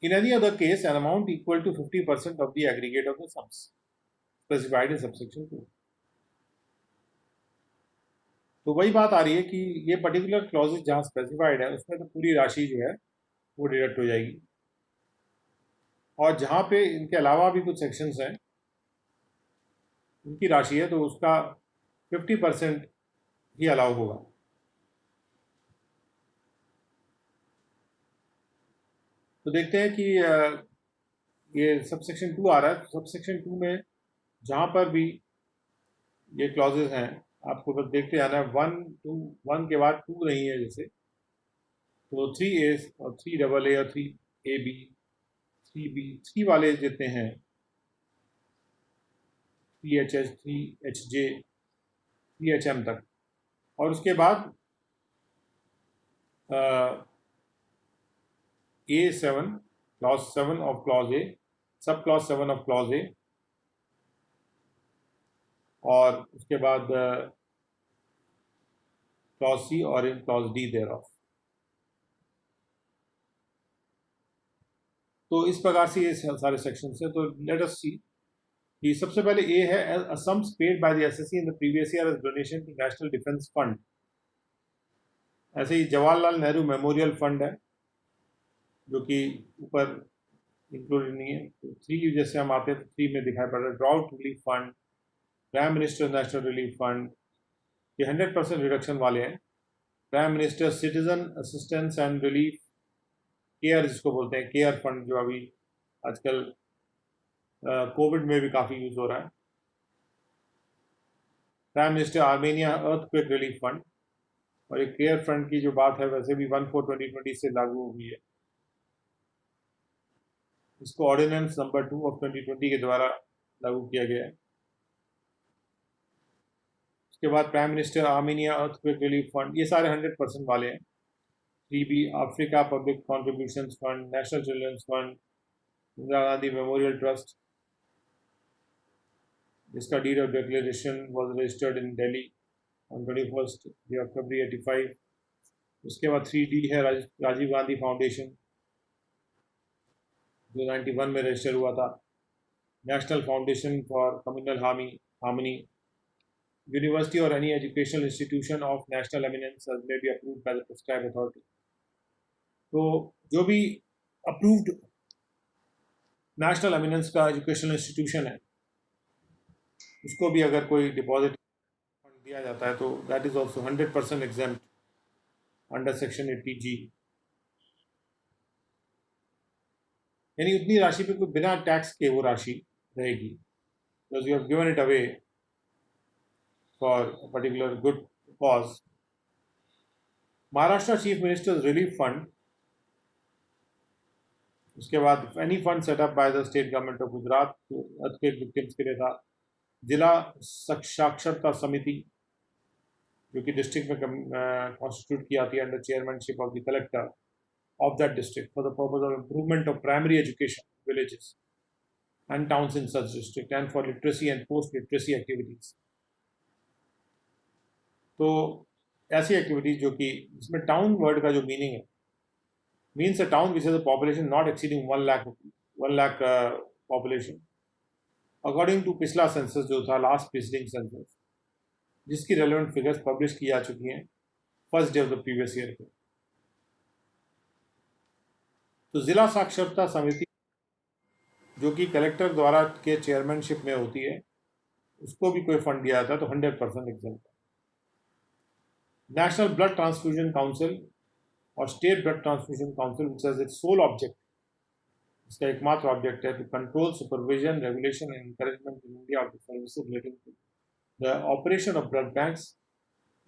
In any other case an amount equal to 50% of the aggregate of the sums specified in subsection 2। तो वही बात आ रही है कि ये पर्टिकुलर क्लॉजेज जहाँ स्पेसिफाइड है उसमें तो पूरी राशि जो है वो डिडक्ट हो जाएगी, और जहाँ पे इनके अलावा भी कुछ सेक्शंस हैं उनकी राशि है तो उसका 50% ही अलाउ होगा। तो देखते हैं कि ये सबसेक्शन 2 आ रहा है। सबसेक्शन 2 में जहाँ पर भी ये क्लॉजेज हैं आपको बस देखते आना है, 1 के बाद 2 नहीं है जैसे, तो 3A और 3AA और 3AB 3B 3 वाले जितने हैं, 3HH 3HJ 3HM तक, और उसके बाद A7 clause 7 of clause A, sub clause 7 of clause A, और उसके बाद क्लॉज सी और in clause D thereof. तो इस प्रकार से ये सारे सेक्शन है। तो लेट अस सी कि सबसे पहले ए है sums paid by the assessee in the previous year as donation to national defence fund. ऐसे ही जवाहरलाल नेहरू मेमोरियल फंड है जो कि ऊपर इंक्लूडेड नहीं है। तो 3 जैसे हम आते हैं तो 3 में दिखाई पड़ रहा है drought relief fund, prime minister national relief fund, ये 100% रिडक्शन वाले हैं। Prime minister citizen assistance and relief care, जिसको बोलते हैं केयर फंड, जो अभी आजकल कोविड में भी काफ़ी यूज़ हो रहा है। Prime minister Armenia earthquake relief fund, और एक केयर फंड की जो बात है वैसे भी 1/4/2020 से लागू हुई है। इसको ऑर्डिनेंस नंबर 2 ऑफ 2020 के द्वारा लागू किया गया है। उसके बाद prime minister Armenia earthquake relief fund, ये सारे 100% वाले हैं। 3B Africa public contribution fund, national children's fund, Indira Gandhi memorial trust, जिसका deed of declaration was registered in Delhi on 21 February 85। उसके बाद 3D है राजीव गांधी फाउंडेशन, जो 91 में रजिस्टर हुआ था। National foundation for communal harmony, university और any educational institution of national eminence may be approved by the prescribed authority. तो जो भी अप्रूव्ड नेशनल एमिनेंस का एजुकेशनल इंस्टीट्यूशन है उसको भी अगर कोई डिपॉजिट फंड दिया जाता है तो that is also 100% exempt under section 80G। यानी उतनी राशि पे कोई बिना टैक्स के वो राशि रहेगी, because you have given it away for a particular good cause. Maharashtra chief minister's relief fund, उसके बाद any fund setup bye the state government of Gujarat earthquake victims के लिए था। जिला साक्षरता समिति, जो कि डिस्ट्रिक्ट में कॉन्स्टिट्यूट की जाती है under chairmanship of the collector of that district for the purpose of improvement of primary education villages and towns in such district and for literacy and post literacy activities। तो ऐसी activities जो कि इसमें town word का जो meaning है, means a town which has a population not exceeding 1 lakh population according to पिछला census जो था, लास्ट प्रीसीडिंग सेंसस, जिसकी रेलेवेंट फिगर्स पब्लिश की जा चुकी हैं first day of the previous year पे। तो जिला साक्षरता समिति जो कि कलेक्टर द्वारा के चेयरमैनशिप में होती है, उसको भी कोई फंड दिया जाता है तो 100% एग्जेम्प्ट है। नेशनल ब्लड ट्रांसफ्यूजन काउंसिल और state blood transfusion council which has its sole object, इसका एकमात्र ऑब्जेक्ट है to control supervision regulation and encouragement in India of the services relating to the operation of blood banks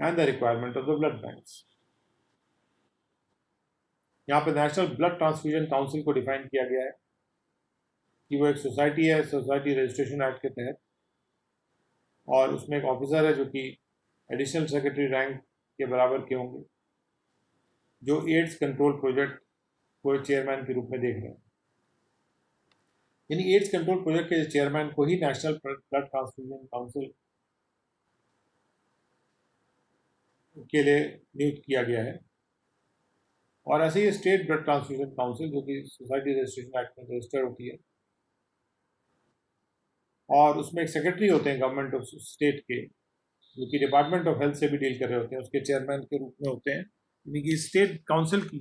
and the requirement of the blood banks. यहाँ पे national blood transfusion council को define किया गया है कि वो एक सोसाइटी है, सोसाइटी रजिस्ट्रेशन एक्ट के तहत, और उसमें एक ऑफिसर है जो कि एडिशनल सेक्रेटरी रैंक के बराबर के होंगे, जो एड्स कंट्रोल प्रोजेक्ट को चेयरमैन के रूप में देख रहे हैं। यानी एड्स कंट्रोल प्रोजेक्ट के चेयरमैन को ही नेशनल ब्लड ट्रांसफ्यूजन काउंसिल के लिए नियुक्त किया गया है। और ऐसे ही स्टेट ब्लड ट्रांसफ्यूजन काउंसिल, जो कि सोसाइटी रजिस्ट्रेशन एक्ट में रजिस्टर होती है, और उसमें एक सेक्रेटरी होते हैं गवर्नमेंट ऑफ स्टेट के, जो कि डिपार्टमेंट ऑफ हेल्थ से भी डील कर रहे होते हैं, उसके चेयरमैन के रूप में होते हैं। यानी कि स्टेट काउंसिल की,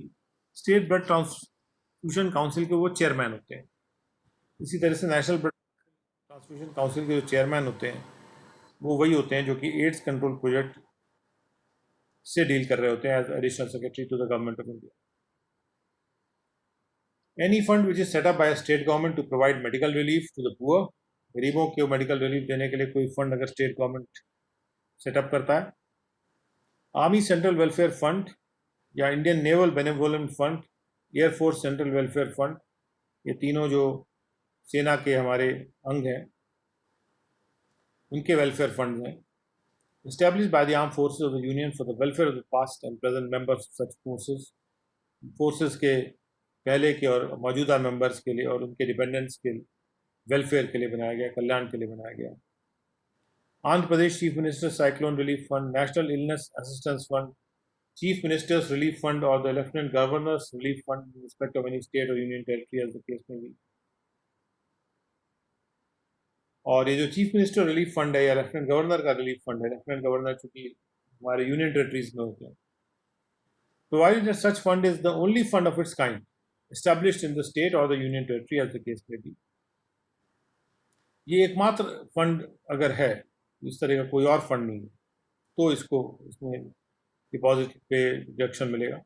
स्टेट ब्लड ट्रांसफ्यूजन काउंसिल के वो चेयरमैन होते हैं। इसी तरह से नेशनल ब्लड ट्रांसफ्यूजन काउंसिल के जो चेयरमैन होते हैं वो वही होते हैं जो कि एड्स कंट्रोल प्रोजेक्ट से डील कर रहे होते हैं as additional secretary to the government of India. Any fund which is set up by state government to provide medical relief to the poor, गरीबों को मेडिकल रिलीफ देने के लिए कोई फंड अगर स्टेट गवर्नमेंट सेटअप करता है, आर्मी सेंट्रल वेलफेयर फंड या Indian naval benevolent fund, air force central welfare fund, ये तीनों जो सेना के हमारे अंग हैं उनके वेलफेयर फंड हैं, established by the armed forces of the union for the welfare of the past and present members of such forces, forces के पहले के और मौजूदा मेंबर्स के लिए और उनके डिपेंडेंट्स के वेलफेयर के लिए बनाया गया, कल्याण के लिए बनाया गया। Andhra Pradesh chief minister cyclone relief fund, national illness assistance fund, chief minister's relief fund और the lieutenant governor's relief fund in respect of any state और union territory as the case में भी। और ये जो चीफ मिनिस्टर रिलीफ फंड है या lieutenant governor का रिलीफ फंड है, लेफ्टिनेंट गवर्नर चूंकि हमारे यूनियन टेरिटरीज में होते हैं, provided that such fund is the only fund of its kind established in the state or the union territory as the case may be। ये एकमात्र fund अगर है, इस तरह का कोई और फंड नहीं है, तो इसमें डिपॉजिट पे डिडक्शन मिलेगा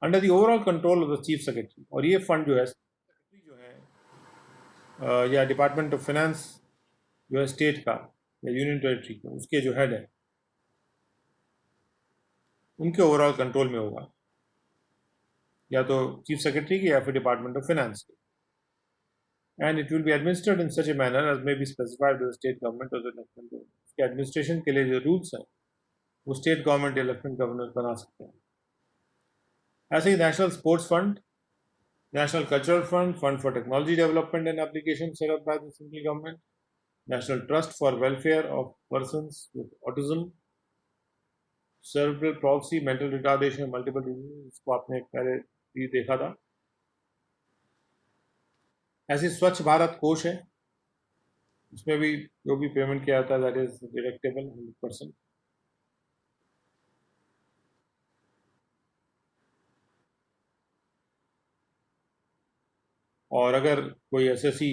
under the overall control of the chief secretary. और ये फंड जो है सेक्रेटरी जो है या डिपार्टमेंट ऑफ फाइनेंस जो है स्टेट का या यूनियन टेरिटरी का, उसके जो हेड है उनके ओवरऑल कंट्रोल में होगा, या तो चीफ सेक्रेटरी के या फिर डिपार्टमेंट ऑफ फाइनेंस के। And it will be administered in such a manner as may be specified by the state government और द लेफ्टिनेंट गवर्नर। इसके एडमिनिस्ट्रेशन के लिए जो रूल्स हैं वो स्टेट गवर्नमेंट या लेफ्टिनेंट गवर्नर बना सकते हैं। ऐसे ही national sports fund, national cultural fund, fund for technology development and application set up by the central government, national trust for welfare of persons with autism, cerebral palsy, mental retardation, multiple disease, इसको आपने पहले भी देखा था। ऐसे स्वच्छ भारत कोष है, उसमें भी जो भी पेमेंट किया जाता है दैट इज डिडक्टेबल 100%। और अगर कोई एसएससी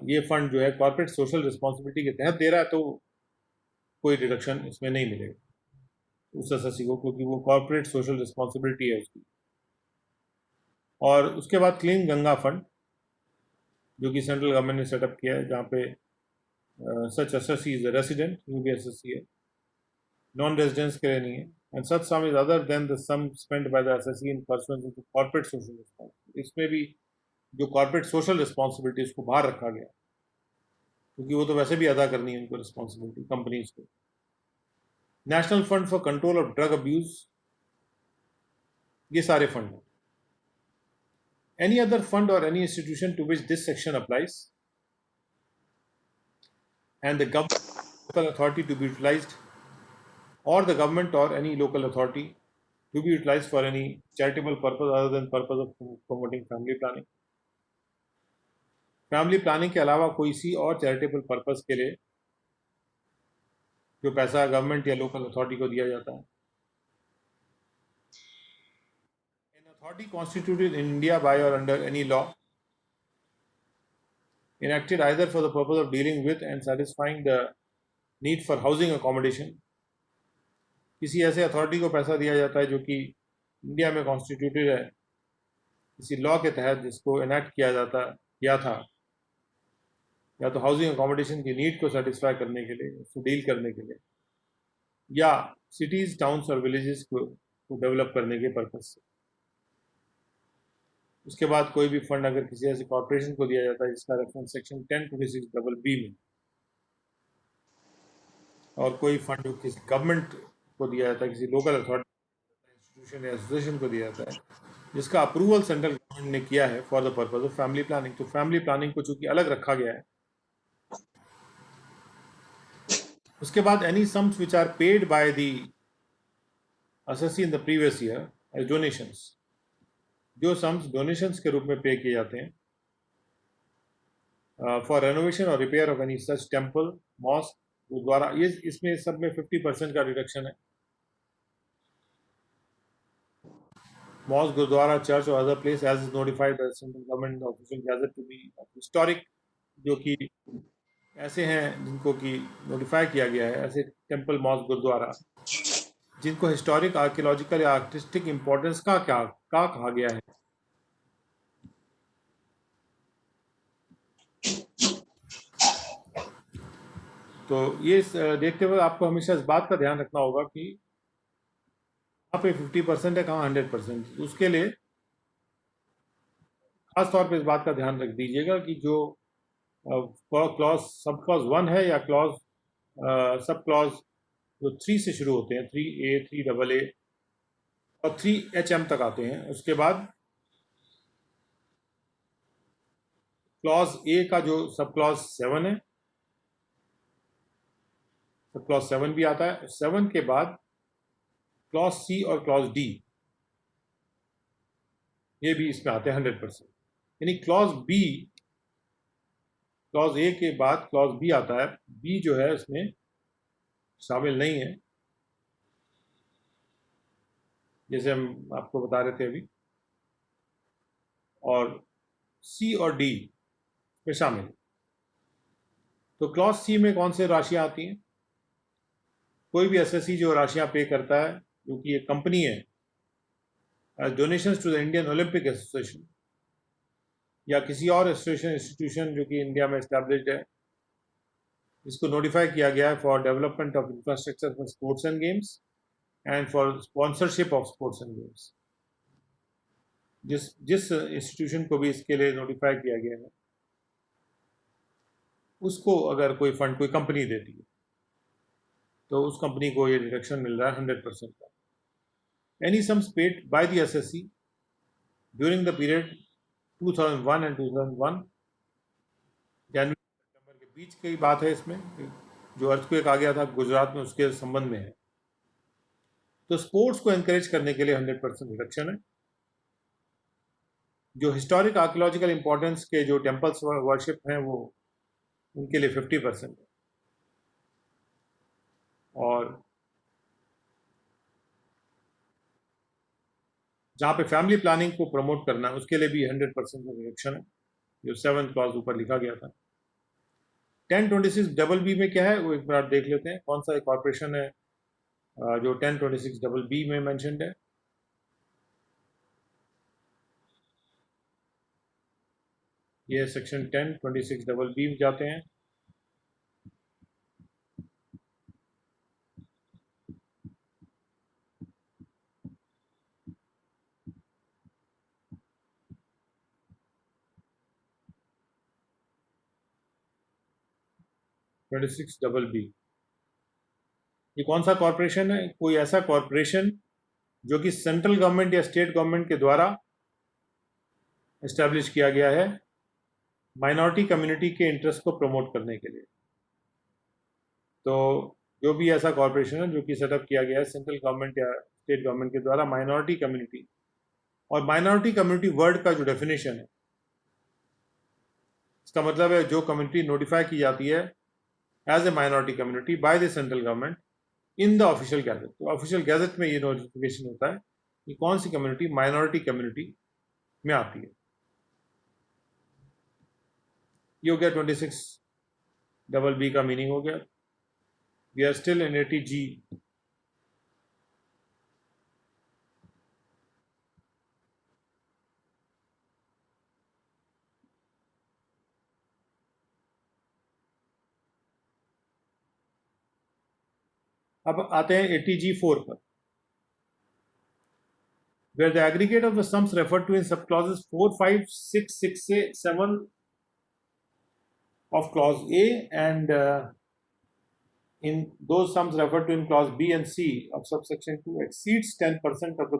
ये फंड जो है कॉर्पोरेट सोशल रिस्पॉन्सिबिलिटी के तहत दे रहा है तो कोई डिडक्शन इसमें नहीं मिलेगा उस एसएससी को, क्योंकि वो कॉर्पोरेट सोशल रिस्पॉन्सिबिलिटी है उसकी। और उसके बाद क्लीन गंगा फंड जो कि सेंट्रल गवर्नमेंट ने सेटअप किया है, जहाँ पे सच एसएससी इज अ रेसिडेंट, जो भी एसएससी है, नॉन रेजिडेंट्स के लिए नहीं है, and such sum is other than the sum spend by the assessee in pursuance to corporate social responsibility. इसमें भी जो कॉर्पोरेट सोशल रिस्पॉन्सिबिलिटी उसको बाहर रखा गया, क्योंकि वो तो वैसे भी अदा करनी है उनको रिस्पॉन्सिबिलिटी कंपनीज को। National fund for control of drug abuse, ये सारे फंड हैं। Any other fund or any institution to which this section applies and the local authority to be utilized, or the government or any local authority to be utilized for any charitable purpose other than purpose of promoting family planning। Family planning के अलावा कोई सी और charitable purpose के लिए जो पैसा government या local authority को दिया जाता है। Authority constituted in India by or under any law enacted either for the purpose of dealing with and satisfying the need for housing accommodation, किसी ऐसे अथॉरिटी को पैसा दिया जाता है जो कि इंडिया में कॉन्स्टिट्यूटेड है किसी लॉ के तहत जिसको इनेक्ट किया था, या तो हाउसिंग अकोमोडेशन की नीड को सेटिस्फाई करने के लिए, उसको डील करने के लिए, या सिटीज, टाउन्स और विलेजेस को डेवलप करने के पर्पज से। उसके बाद कोई भी फंड अगर किसी ऐसे कॉर्पोरेशन को दिया जाता है जिसका रेफरेंस सेक्शन 1026 में, और कोई फंड जो किसी गवर्नमेंट को दिया जाता है, किसी लोकल अथॉरिटी, इंस्टीट्यूशन या एसोसिएशन को दिया जाता है, जिसका अप्रूवल सेंट्रल गवर्नमेंट ने किया है for the purpose of family planning, तो फैमिली प्लानिंग को चूंकि अलग रखा गया है। उसके बाद any sums which are paid by the assessee in the previous year as donations, जो सम्स डोनेशंस के रूप में पे किए जाते हैं फॉर रेनोवेशन और repair of any such temple, mosque, gurdwara, ये इसमें सब में 50% का रिडक्शन है। मॉस्क, गुरुद्वारा, चर्च और other place as is notified by central government official gazette to be historic, जो कि ऐसे हैं जिनको कि नोटिफाई किया गया है, ऐसे टेम्पल, मॉस्क, गुरुद्वारा जिनको हिस्टोरिक, आर्कियोलॉजिकल या आर्टिस्टिक इंपॉर्टेंस का कहा गया है। तो ये देखते हुए आपको हमेशा इस बात का ध्यान रखना होगा कि कहाँ पे 50% है, कहाँ 100%। उसके लिए खास तौर पे इस बात का ध्यान रख दीजिएगा कि जो क्लॉज सब क्लॉज 1 है या क्लॉज सब क्लॉज जो 3 से शुरू होते हैं, 3A, 3AA और 3HM तक आते हैं। उसके बाद क्लॉज ए का जो सब क्लॉज 7 है, सब क्लॉज 7 भी आता है। 7 के बाद क्लॉज सी और क्लॉज डी, ये भी इसमें आते हैं 100%। यानी क्लॉज बी, क्लॉज ए के बाद क्लॉज बी आता है, बी जो है इसमें शामिल नहीं है, जैसे हम आपको बता रहे थे अभी, और सी और डी में शामिल। तो क्लॉज सी में कौन से राशियां आती हैं? कोई भी एसएससी जो राशियां पे करता है, जो कि एक कंपनी है, donations to the Indian Olympic Association या किसी और एसोसिएशन, इंस्टीट्यूशन जो कि इंडिया में एस्टैब्लिश्ड है, इसको नोटिफाई किया गया है for development of infrastructure for sports and games and for sponsorship of sports and games. जिस जिस इंस्टीट्यूशन को भी इसके लिए नोटिफाई किया गया है, उसको अगर कोई फंड कोई कंपनी देती है तो उस कंपनी को ये डिडक्शन मिल रहा है 100% का। Any sums paid by the SSC during the period 2001 and 2001, जनवरी सितंबर के बीच की बात है इसमें, जो अर्थक्वेक आ गया था गुजरात में, उसके संबंध में है। तो स्पोर्ट्स को एनकरेज करने के लिए 100% रिडक्शन है। जो हिस्टोरिक, आर्कियोलॉजिकल इंपॉर्टेंस के जो टेम्पल्स वर्शिप हैं, वो उनके लिए 50% है। और जहाँ पे फैमिली प्लानिंग को प्रमोट करना है, उसके लिए भी 100% का रिडक्शन है, जो 7 क्लॉज ऊपर लिखा गया था। 1026 में क्या है वो एक बार देख लेते हैं। कौन सा कॉर्पोरेशन है जो 1026 में मेंशन्ड है? ये सेक्शन 1026 में जाते हैं। बी, ये कौन सा कॉर्पोरेशन है? कोई ऐसा कॉर्पोरेशन जो कि सेंट्रल गवर्नमेंट या स्टेट गवर्नमेंट के द्वारा एस्टेब्लिश किया गया है माइनॉरिटी कम्युनिटी के इंटरेस्ट को प्रमोट करने के लिए। तो जो भी ऐसा कॉर्पोरेशन है जो कि सेटअप किया गया है सेंट्रल गवर्नमेंट या स्टेट गवर्नमेंट के द्वारा माइनॉरिटी कम्युनिटी, और माइनॉरिटी कम्युनिटी वर्ड का जो डेफिनेशन है, इसका मतलब है जो कम्युनिटी नोटिफाई की जाती है as a minority community by the central government in the official gazette. तो ऑफिशियल गैजेट में ये नोटिफिकेशन होता है कि कौन सी कम्युनिटी माइनॉरिटी कम्युनिटी में आती है। ये हो गया 26 का मीनिंग हो गया। We are still in 80G। अब आते हैं 80G4 पर, where the aggregate of the sums referred to in subclauses 4, 5, 6, 6, 7 of clause A and in those sums referred to in clause B and C of subsection 2 exceeds 10% of the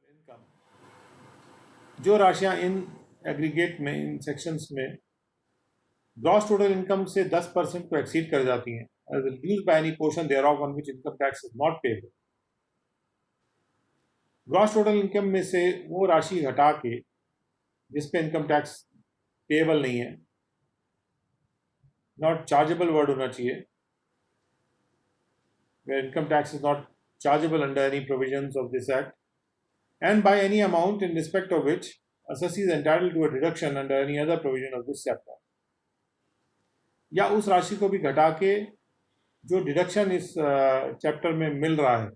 income. जो राशियां in aggregate में, इन sections में gross total income से 10% को exceed कर जाती हैं, as reduced by any portion thereof on which income tax is not payable. Gross total income में से वो राशि हटा के जिस पे इनकम टैक्स पेएबल नहीं है, नॉट चार्जेबल वर्ड होना चाहिए, where income tax is not chargeable under any provisions of this act, and by any amount in respect of which assessee is entitled to a deduction under any other provision of this chapter. या उस राशि को भी घटा के जो deduction इस chapter में मिल रहा है,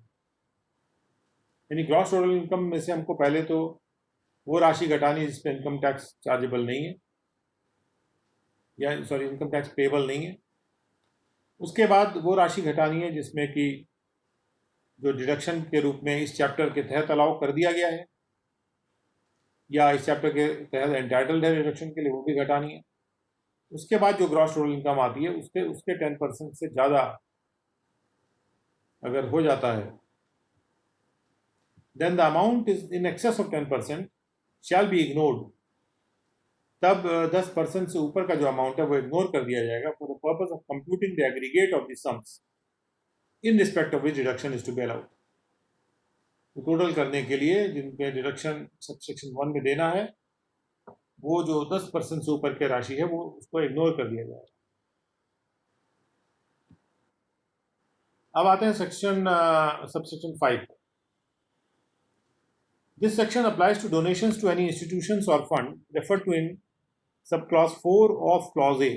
यानी ग्रॉस टोटल इनकम में से हमको पहले तो वो राशि घटानी जिस पे इनकम टैक्स चार्जेबल नहीं है, या सॉरी इनकम टैक्स पेएबल नहीं है। उसके बाद वो राशि घटानी है जिसमें कि जो डिडक्शन के रूप में इस चैप्टर के तहत अलाउ कर दिया गया है या इस चैप्टर के तहत एंटाइटल्ड है डिडक्शन के लिए, वो भी घटानी है। उसके बाद जो ग्रॉस टोटल इनकम आती है उसके 10% से ज़्यादा अगर हो जाता है, then the amount is in excess of 10% shall be ignored. तब 10% से ऊपर का जो अमाउंट है वो इग्नोर कर दिया जाएगा for the purpose of computing the aggregate of the sums in respect of which deduction is to be allowed. तो टोटल करने के लिए जिन पे डिडक्शन सबसेक्शन 1 में देना है, वो जो 10% से ऊपर की राशि है वो उसको इग्नोर कर दिया जाएगा। अब आते हैं subsection 5। This section applies to donations to any institutions or fund referred to in subclause 4 of clause A,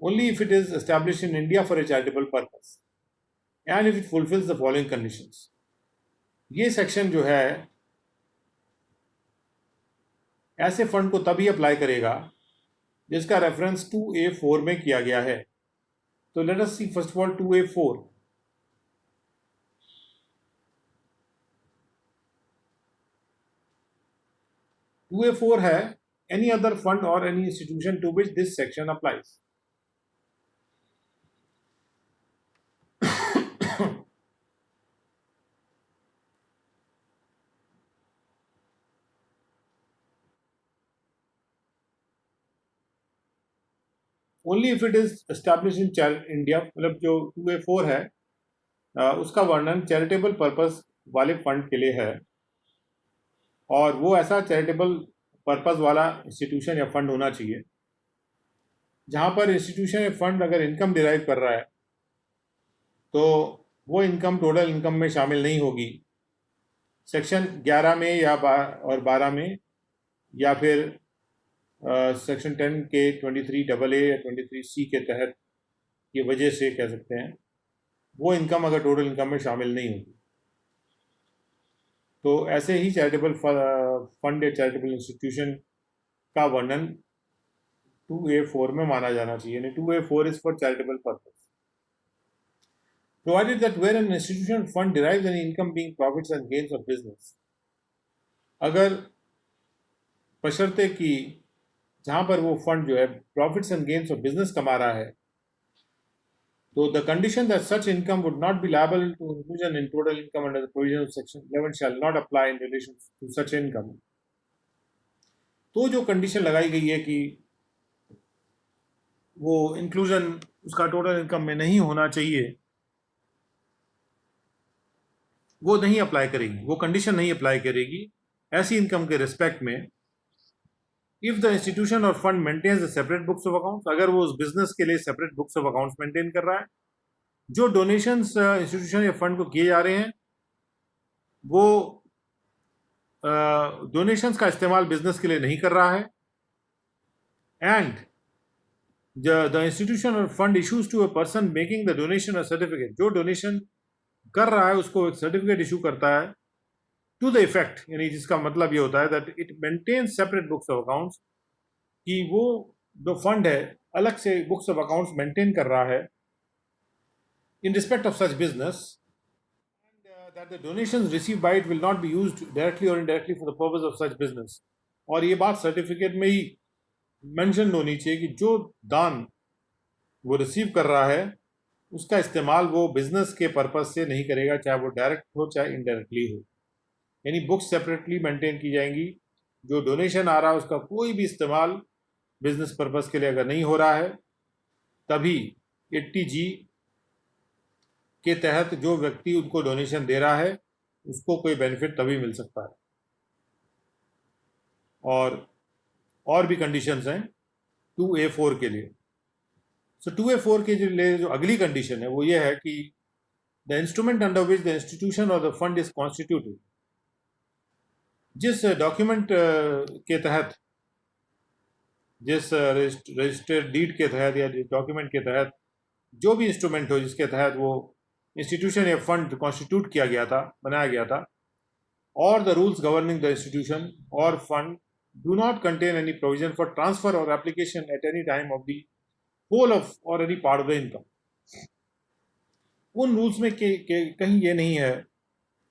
only if it is established in India for a charitable purpose and if it fulfills the following conditions. ये section जो है ऐसे fund को तभी apply करेगा जिसका reference 2A4 में किया गया है। तो let us see first of all 2A4। Two A four है any other fund or any institution to which this section applies. Only if it is established in India, मतलब जो 2A4 है उसका वर्णन चैरिटेबल पर्पस वाले fund के लिए है, और वो ऐसा चैरिटेबल पर्पस वाला इंस्टीट्यूशन या फंड होना चाहिए जहाँ पर इंस्टीट्यूशन या फंड अगर इनकम डिराइव कर रहा है तो वो इनकम टोटल इनकम में शामिल नहीं होगी। सेक्शन 11 में या और 12 में या फिर सेक्शन 10 के 23AA या 23C के तहत की वजह से कह सकते हैं वो इनकम अगर टोटल इनकम में शामिल नहीं होगी। तो ऐसे ही चैरिटेबल फंड या चैरिटेबल इंस्टीट्यूशन का वर्णन 2A4 में माना जाना चाहिए, यानी 2A4 is for charitable purpose, provided that where an institution fund derives any income being profits and gains of business, अगर बशर्ते कि जहाँ पर वो फंड जो है profits and gains of business कमा रहा है, तो the condition that such income would not be liable to inclusion in total income under the provision of section 11 shall not apply in relation to such income. तो जो condition लगाई गई है कि वो इंक्लूजन उसका टोटल इनकम में नहीं होना चाहिए, वो नहीं अप्लाई करेगी, वो कंडीशन नहीं अप्लाई करेगी ऐसी इनकम के रिस्पेक्ट में इफ द इंस्टीट्यूशन और fund maintains the separate books of accounts, अगर वो उस बिजनेस के लिए separate books of accounts maintain कर रहा है। जो डोनेशंस इंस्टीट्यूशन या फंड को किए जा रहे हैं वो डोनेशंस का इस्तेमाल बिजनेस के लिए नहीं कर रहा है, एंड द इंस्टीट्यूशन और fund issues to a person making the donation a certificate, जो डोनेशन कर रहा है उसको एक सर्टिफिकेट इशू करता है टू द इफेक्ट, यानी जिसका मतलब ये होता है that it maintains separate books of accounts, कि वो जो फंड है अलग से बुक्स ऑफ अकाउंट्स मेंटेन कर रहा है in respect of such business, and that the donations received by it will not be used directly or indirectly for the purpose of such business. और ये बात सर्टिफिकेट में ही मेंशन होनी चाहिए कि जो दान वो रिसीव कर रहा है उसका इस्तेमाल वो बिजनेस के पर्पज से नहीं करेगा, चाहे वो डायरेक्ट हो चाहे इनडायरेक्टली हो। यानी बुक्स सेपरेटली मेंटेन की जाएंगी। जो डोनेशन आ रहा है उसका कोई भी इस्तेमाल बिजनेस पर्पज के लिए अगर नहीं हो रहा है, तभी 80G के तहत जो व्यक्ति उनको डोनेशन दे रहा है उसको कोई बेनिफिट तभी मिल सकता है। और भी कंडीशंस हैं 2A4 के लिए। सो 2A4 के लिए जो अगली कंडीशन है वो ये है कि the instrument under which the institution और द फंड इज कॉन्स्टिट्यूटेड, जिस डॉक्यूमेंट के तहत, जिस रजिस्टर्ड डीड के तहत या जिस डॉक्यूमेंट के तहत जो भी इंस्ट्रूमेंट हो जिसके तहत वो इंस्टीट्यूशन या फंड कॉन्स्टिट्यूट किया गया था, बनाया गया था, और the rules governing the institution और fund do not contain any provision for transfer or application at any time of the whole of or any part of the income. उन रूल्स में कहीं ये नहीं है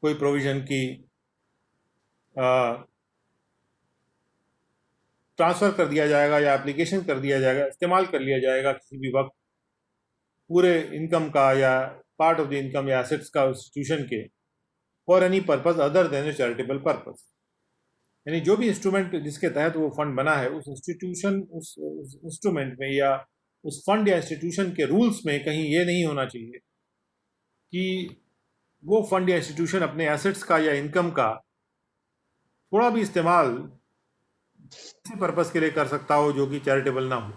कोई प्रोविजन की ट्रांसफर कर दिया जाएगा या एप्लीकेशन कर दिया जाएगा, इस्तेमाल कर लिया जाएगा किसी भी वक्त पूरे इनकम का या पार्ट ऑफ द इनकम या एसेट्स का इंस्टीट्यूशन के for any purpose other than A charitable purpose. यानी जो भी इंस्ट्रूमेंट जिसके तहत वो फंड बना है उस इंस्टीट्यूशन उस इंस्ट्रूमेंट में या उस फंड या इंस्टीट्यूशन के रूल्स में कहीं ये नहीं होना चाहिए कि वो फंड या इंस्टीट्यूशन अपने एसेट्स का या इनकम का थोड़ा भी इस्तेमाल किसी पर्पस के लिए कर सकता हो जो कि चैरिटेबल ना हो।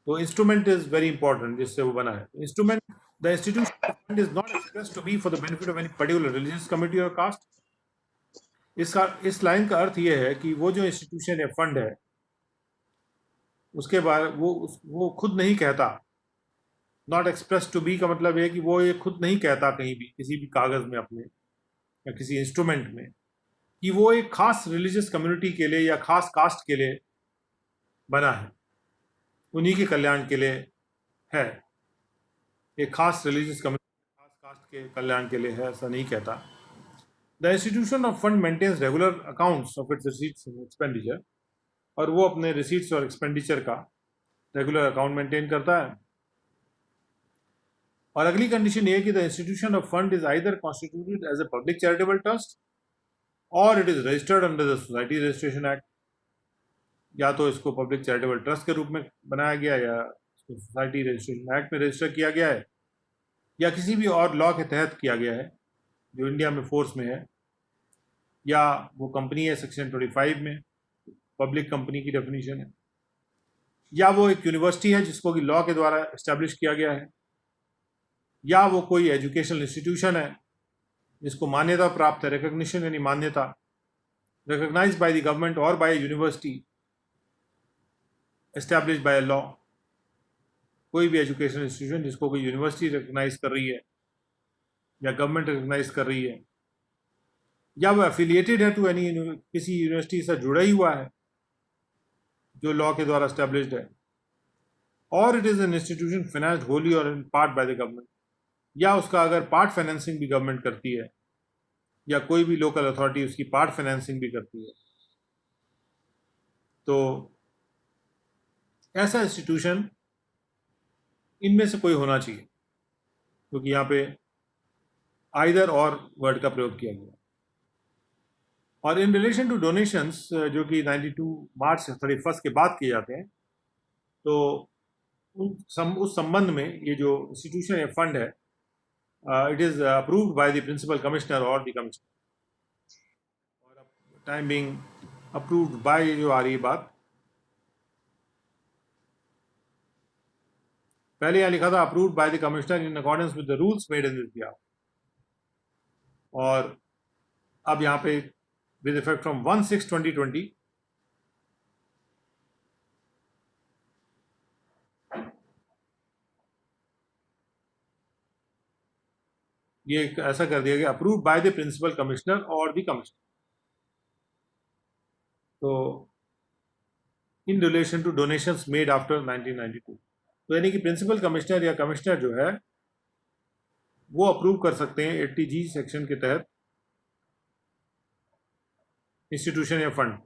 तो इंस्ट्रूमेंट इज वेरी इंपॉर्टेंट जिससे वो बना है। Instrument the institution fund is not express to be for the benefit of any particular religious community और कास्ट। इस लाइन का अर्थ ये है कि वो जो इंस्टीट्यूशन या फंड है उसके बारे वो खुद नहीं कहता। नॉट एक्सप्रेस टू बी का मतलब ये कि वो ये खुद नहीं कहता कहीं भी किसी भी कागज में अपने या किसी इंस्ट्रूमेंट में कि वो एक खास रिलीजियस कम्युनिटी के लिए या खास कास्ट के लिए बना है, उन्हीं के कल्याण के लिए है। एक खास रिलीजियस कम्युनिटी खास कास्ट के कल्याण के लिए है, ऐसा नहीं कहता। The institution of fund maintains regular accounts of its receipts and expenditure, और वो अपने receipts और expenditure का regular account maintain करता है। और अगली कंडीशन ये है कि the institution of fund is either constituted as a public charitable trust or it is registered under the Society Registration Act। या तो इसको पब्लिक चैरिटेबल ट्रस्ट के रूप में बनाया गया या इसको सोसाइटी रजिस्ट्रेशन एक्ट में रजिस्टर किया गया है या किसी भी और लॉ के तहत किया गया है जो इंडिया में फोर्स में है, या वो कंपनी है सेक्शन 25 में पब्लिक कंपनी की डेफिनेशन है, या वो एक यूनिवर्सिटी है जिसको कि लॉ के द्वारा इस्टेब्लिश किया गया है, या वो कोई एजुकेशनल इंस्टीट्यूशन है जिसको मान्यता प्राप्त है, रिकग्निशन यानी मान्यता, रिकग्नाइज बाय द गवर्नमेंट और by university establish by law. कोई भी एजुकेशनल इंस्टीट्यूशन जिसको कोई यूनिवर्सिटी रिकग्नाइज कर रही है या गवर्नमेंट रिकग्नाइज कर रही है, या वो एफिलिएटेड है टू एनी किसी यूनिवर्सिटी से जुड़ा ही हुआ है जो लॉ के द्वारा एस्टैब्लिश्ड है, और it is an institution financed wholly और in part by the government, या उसका अगर पार्ट फाइनेंसिंग भी गवर्नमेंट करती है या कोई भी लोकल अथॉरिटी उसकी पार्ट फाइनेंसिंग भी करती है, तो ऐसा इंस्टीट्यूशन इनमें से कोई होना चाहिए, क्योंकि यहाँ पे आइदर और वर्ड का प्रयोग किया गया। और इन रिलेशन टू डोनेशंस जो कि 92 मार्च 31 के बाद किए जाते हैं, तो उस संबंध में ये जो इंस्टीट्यूशन या फंड है it is approved by the principal commissioner और द कमिश्नर, और टाइम बीइंग अप्रूव्ड बाय जो आ रही है बात, पहले यहाँ लिखा था approved by the commissioner in accordance with the rules made in this behalf, और अब यहाँ पे with effect from 1/6/2020 ये ऐसा कर दिया गया approved by the principal commissioner और द कमिश्नर। तो in relation to donations made after 1992, तो यानी कि प्रिंसिपल कमिश्नर या कमिश्नर जो है वो अप्रूव कर सकते हैं 80G सेक्शन के तहत इंस्टीट्यूशन या fund.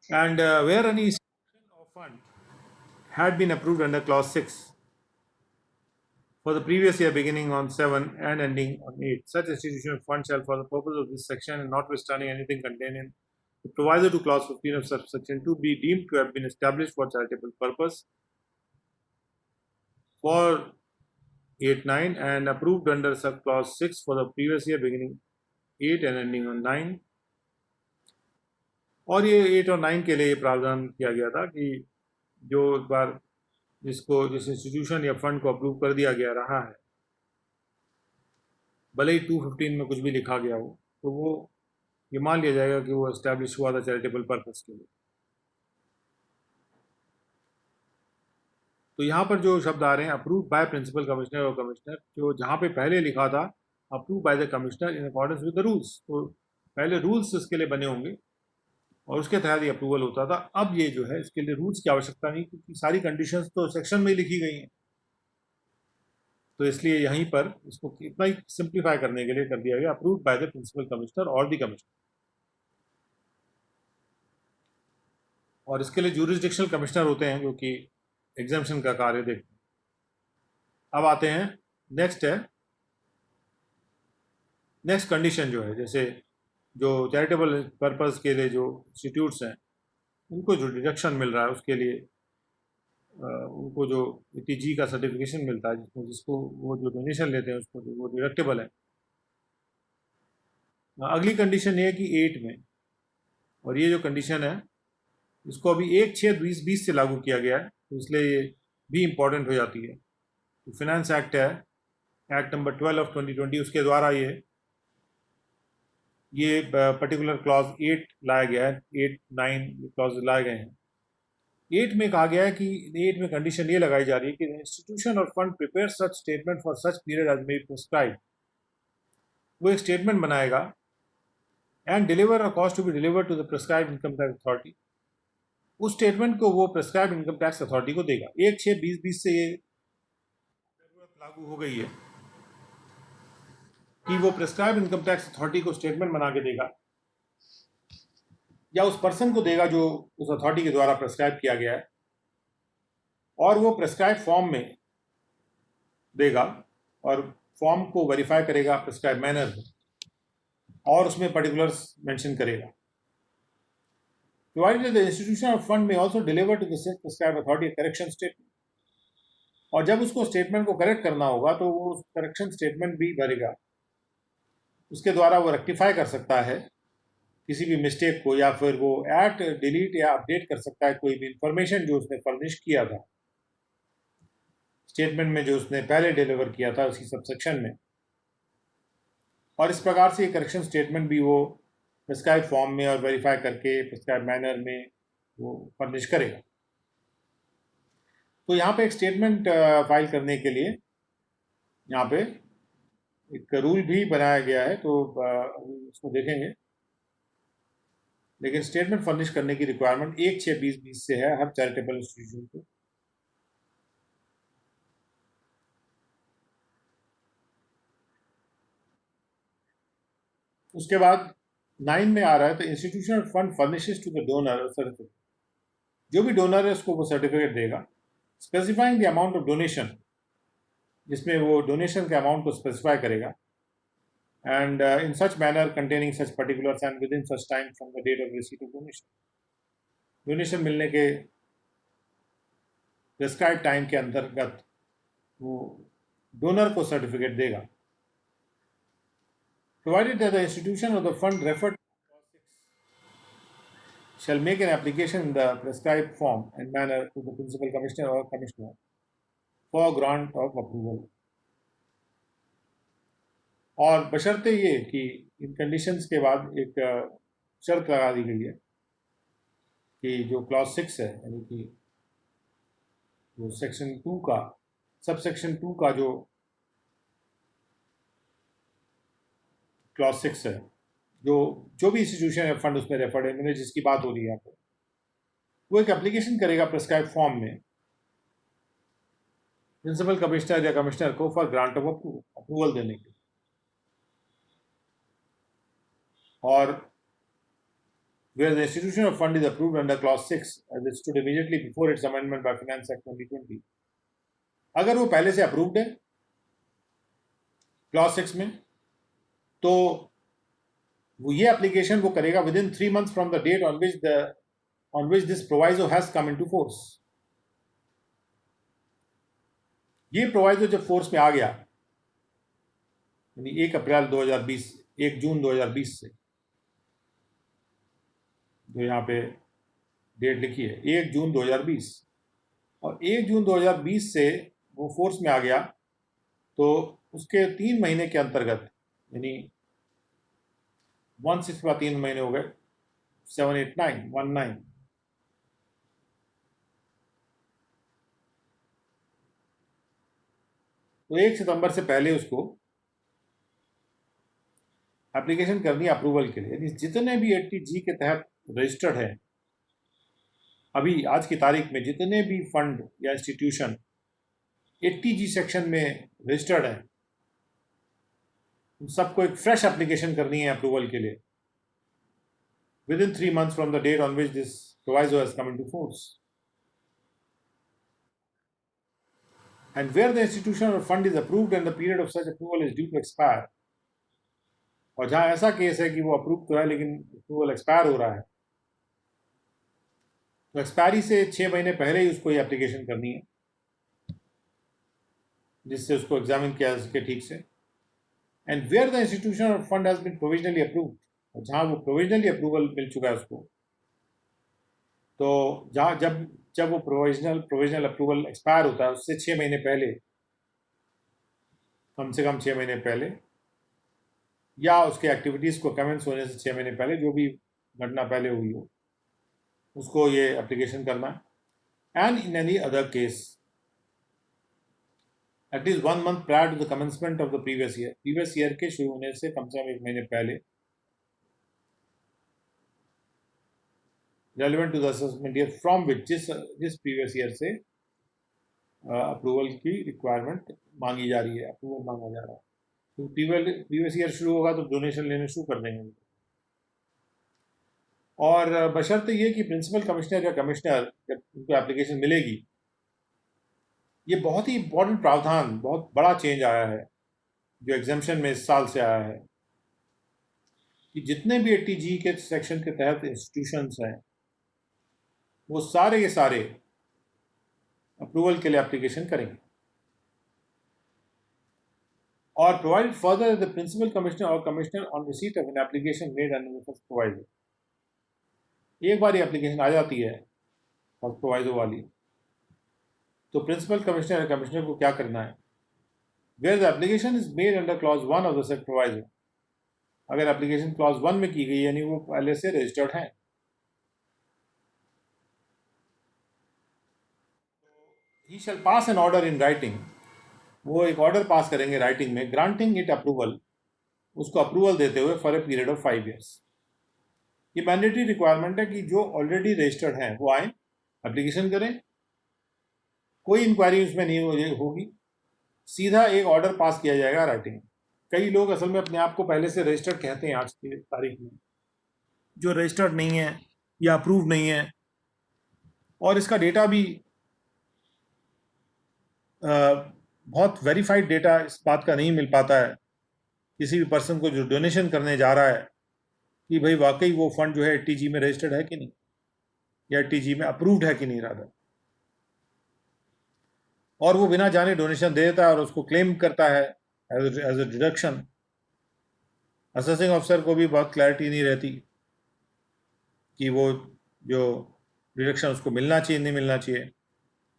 And where any institution or fund had been approved under clause 6 for the previous year beginning on 7 and ending on 8, such institution or fund shall, for the purpose of this section and notwithstanding anything contained in the proviso to clause 15 of subsection 2, be deemed to have been established for charitable purpose for 8-9 and approved under sub clause 6 for the previous year beginning 8 and ending on 9। और ये 8 और 9 के लिए ये प्रावधान किया गया था कि जो एक बार जिस इंस्टीट्यूशन या फंड को अप्रूव कर दिया गया रहा है, भले ही 215 में कुछ भी लिखा गया हो, तो वो ये मान लिया जाएगा कि वो एस्टैब्लिश हुआ था चैरिटेबल पर्पस के लिए। तो यहाँ पर जो शब्द आ रहे हैं अप्रूव बाय प्रिंसिपल कमिश्नर और कमिश्नर, जो जहाँ पे पहले लिखा था approve by the commissioner in accordance with the rules, तो पहले रूल्स इसके लिए बने होंगे और उसके तहत ये अप्रूवल होता था। अब ये जो है इसके लिए रूल्स की आवश्यकता नहीं, क्योंकि सारी कंडीशंस तो सेक्शन में ही लिखी गई हैं। तो इसलिए यहीं पर इसको इतना ही सिंप्लीफाई करने के लिए कर दिया गया approved by the principal commissioner और द कमिश्नर। और इसके लिए ज्यूरिसडिक्शनल कमिश्नर होते हैं जो कि एग्जामिशन का कार्य देखते हैं। अब आते हैं नेक्स्ट कंडीशन जो है, जैसे जो चैरिटेबल पर्पस के लिए जो इंस्टीट्यूट्स हैं उनको जो डिडक्शन मिल रहा है उसके लिए उनको जो 80G का सर्टिफिकेशन मिलता है जिसको वो जो डोनेशन लेते हैं उसको वो डिडक्टेबल है। अगली कंडीशन ये है कि 8 में, और ये जो कंडीशन है इसको अभी 1/6/2020 से लागू किया गया है, तो इसलिए ये भी इम्पोर्टेंट हो जाती है। तो फिनेंस एक्ट है, एक्ट नंबर 12 ऑफ 2020, उसके द्वारा ये पर्टिकुलर क्लॉज 8 लाया गया है, 8-9 क्लॉज लाए गए हैं। 8 में कहा गया है कि 8 में कंडीशन ये लगाई जा रही है कि इंस्टीट्यूशन और fund prepare such statement for such period as may prescribe, वो एक स्टेटमेंट बनाएगा and deliver a cost to be deliver to the prescribe income tax authority. उस स्टेटमेंट को वो प्रिस्क्राइब इनकम टैक्स अथॉरिटी को देगा। 1/6/2020 से ये लागू हो गई है कि वो प्रिस्क्राइब इनकम टैक्स अथॉरिटी को स्टेटमेंट बना के देगा या उस पर्सन को देगा जो उस अथॉरिटी के द्वारा प्रिस्क्राइब किया गया है, और वो प्रिस्क्राइब फॉर्म में देगा और फॉर्म को वेरीफाई करेगा प्रिस्क्राइब मैनर में और उसमें पर्टिकुलर्स मेंशन करेगा। Provided that the institution or fund may also deliver to the said prescribed authority a correction statement, और जब उसको स्टेटमेंट को करेक्ट करना होगा तो वो करेक्शन स्टेटमेंट भी भरेगा। उसके द्वारा वो रेक्टिफाई कर सकता है किसी भी मिस्टेक को, या फिर वो ऐड डिलीट या अपडेट कर सकता है कोई भी इंफॉर्मेशन जो उसने फर्निश किया था स्टेटमेंट में, जो उसने पहले डिलीवर किया था उसी सबसेक्शन में। और इस प्रकार से ये करेक्शन स्टेटमेंट भी वो प्रिस्क्राइब फॉर्म में और वेरीफाई करके प्रिस्क्राइब मैनर में वो फर्निश करेगा। तो यहाँ पे एक स्टेटमेंट फाइल करने के लिए यहाँ पे एक रूल भी बनाया गया है, तो उसको देखेंगे। लेकिन स्टेटमेंट फर्निश करने की रिक्वायरमेंट 1/6/2020 से है हर चैरिटेबल इंस्टीट्यूशन को। उसके बाद 9 में आ रहा है, तो institutional fund furnishes to the donor certificate, जो भी डोनर है उसको वो सर्टिफिकेट देगा specifying the amount of donation, जिसमें वो डोनेशन के अमाउंट को स्पेसिफाई करेगा, and in such manner containing such particulars and within such time from the date of receipt of donation. Donation मिलने के प्रिस्क्राइब टाइम के अंतर्गत वो डोनर को सर्टिफिकेट देगा। Provided that the institution or the fund referred to shall make an application in the prescribed form and manner to the principal commissioner or commissioner for grant of approval। और बशर्ते ये कि इन conditions के बाद एक शर्त लगा दी गई है कि जो क्लॉज 6 है, यानी कि जो सेक्शन 2 का सबसेक्शन 2 का जो क्लॉज 6 है जो जो भी इंस्टीट्यूशन या फंड उसमें रेफर्ड है, मैंने जिसकी बात हो रही है यहाँ पे, वो एक एप्लीकेशन करेगा प्रिस्क्राइब फॉर्म में प्रिंसिपल कमिश्नर या कमिश्नर को फॉर ग्रांट ऑफ अप्रूवल देने के, और where the institution of fund is approved under clause 6 as it stood immediately before its amendment by Finance Act 2020, अगर वो पहले से अप्रूव्ड है क्लॉज 6 में, तो वो ये एप्लीकेशन वो करेगा within 3 months from the date on which this proviso has come into force. ये प्रोवाइजो जब फोर्स में आ गया, यानी 1 अप्रैल 2020, 1 जून 2020 से, जो यहाँ पे डेट लिखी है 1 जून 2020, और 1 जून 2020 से वो फोर्स में आ गया, तो उसके 3 महीने के अंतर्गत, यानी 1/6 का 3 महीने हो गए 7, 8, 9, 19, तो 1 सितंबर से पहले उसको एप्लीकेशन करनी है अप्रूवल के लिए। यानी जितने भी 80G के तहत रजिस्टर्ड है अभी आज की तारीख में, जितने भी फंड या इंस्टीट्यूशन 80G सेक्शन में रजिस्टर्ड है, उन सबको एक फ्रेश एप्लीकेशन करनी है अप्रूवल के लिए within 3 months from the date on which this proviso has come into force, and where the institution or fund is approved and the period of such approval is due to expire, और जहां ऐसा case है कि वो approve तो है लेकिन approval expire हो रहा है, तो एक्सपायरी से 6 महीने पहले ही उसको ये एप्लीकेशन करनी है, जिससे उसको एग्जामिन किया जा सके ठीक से। एंड वेयर द इंस्टीट्यूशन और fund has been provisionally approved, और जहां वो प्रोविजनली अप्रूवल मिल चुका है उसको, तो जहां जब वो प्रोविजनल अप्रूवल एक्सपायर होता है उससे 6 महीने पहले, कम से कम 6 महीने पहले, या उसके एक्टिविटीज़ को कमेंस होने से 6 महीने पहले, जो भी घटना पहले हुई हो, उसको ये एप्लीकेशन करना है। And in any other case at least 1 month prior to the commencement of the previous year के शुरू होने से कम 1 महीने पहले, relevant to the assessment year from which, जिस प्रीवियस ईयर से अप्रूवल की रिक्वायरमेंट मांगी जा रही है, अप्रूवल मांगा जा रहा है। तो प्रीवियस ईयर शुरू होगा तो डोनेशन लेने शुरू कर देंगे, और बशर्ते ये कि प्रिंसिपल कमिश्नर या कमिश्नर जब उनको एप्लीकेशन मिलेगी, ये बहुत ही इंपॉर्टेंट प्रावधान, बहुत बड़ा चेंज आया है जो एग्जाम्शन में इस साल से आया है, कि जितने भी 80G के सेक्शन के तहत इंस्टीट्यूशंस हैं, वो सारे के सारे अप्रूवल के लिए एप्लीकेशन करेंगे। और provided further the principal commissioner और commissioner on receipt of an application made under the first proviso, एक बार ये एप्लीकेशन आ जाती है फर्स्ट प्रोवाइजो वाली, तो प्रिंसिपल कमिश्नर या कमिश्नर को क्या करना है, where the application is made under clause 1 of the said proviso, अगर एप्लीकेशन क्लॉज 1 में की गई यानी वो पहले से रजिस्टर्ड है, ही शैल पास एन ऑर्डर इन राइटिंग, वो एक ऑर्डर पास करेंगे राइटिंग में, ग्रांटिंग इट अप्रूवल, उसको अप्रूवल देते हुए for a period of 5 years। ये मैंडेटरी रिक्वायरमेंट है कि जो ऑलरेडी रजिस्टर्ड हैं वो आए, एप्लीकेशन करें, कोई इंक्वायरी उसमें नहीं होगी, सीधा एक ऑर्डर पास किया जाएगा राइटिंग। कई लोग असल में अपने आप को पहले से रजिस्टर्ड कहते हैं आज की तारीख में, जो रजिस्टर्ड नहीं है या अप्रूव नहीं है, और इसका डेटा भी बहुत वेरीफाइड डेटा इस बात का नहीं मिल पाता है किसी भी पर्सन को जो डोनेशन करने जा रहा है, कि भाई वाकई वो फंड जो है 80G में रजिस्टर्ड है कि नहीं, या 80G में अप्रूव्ड है कि नहीं रादर, और वो बिना जाने डोनेशन दे देता है और उसको क्लेम करता है as a deduction. Assessing officer को भी बहुत क्लैरिटी नहीं रहती कि वो जो डिडक्शन उसको मिलना चाहिए नहीं मिलना चाहिए।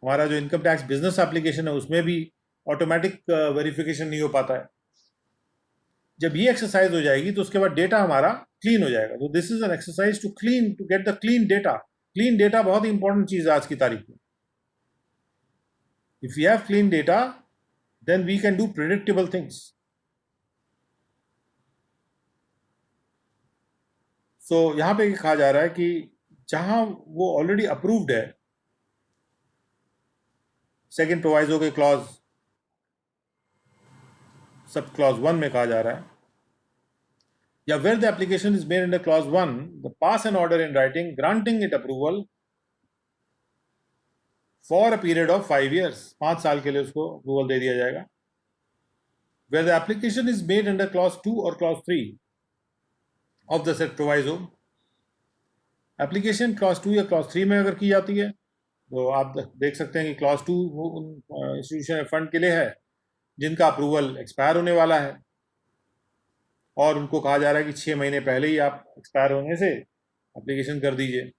हमारा जो इनकम टैक्स बिजनेस एप्लीकेशन है उसमें भी ऑटोमेटिक वेरिफिकेशन नहीं हो पाता है। जब ये एक्सरसाइज हो जाएगी तो उसके बाद डेटा हमारा क्लीन हो जाएगा। तो this is an exercise to get the clean data. Clean data बहुत ही इंपॉर्टेंट चीज है आज की तारीख में। If you have clean data then we can do predictable things. So यहाँ पे कहा जा रहा है कि जहाँ वो ऑलरेडी अप्रूव्ड है, सेकेंड प्रोवाइजो के क्लॉज सब क्लॉज 1 में कहा जा रहा है, या where the application is made under clause 1, the pass an order in writing granting it approval for a period of 5 years, 5 साल के लिए उसको अप्रूवल दे दिया जाएगा. Where the application is made under clause 2 or clause 3 of the said proviso, application clause 2 या clause 3 में अगर की जाती है तो आप देख सकते हैं कि क्लॉज 2 उन इंस्टीट्यूशन फंड के लिए है जिनका अप्रूवल एक्सपायर होने वाला है, और उनको कहा जा रहा है कि 6 महीने पहले ही आप एक्सपायर होने से एप्लीकेशन कर दीजिए.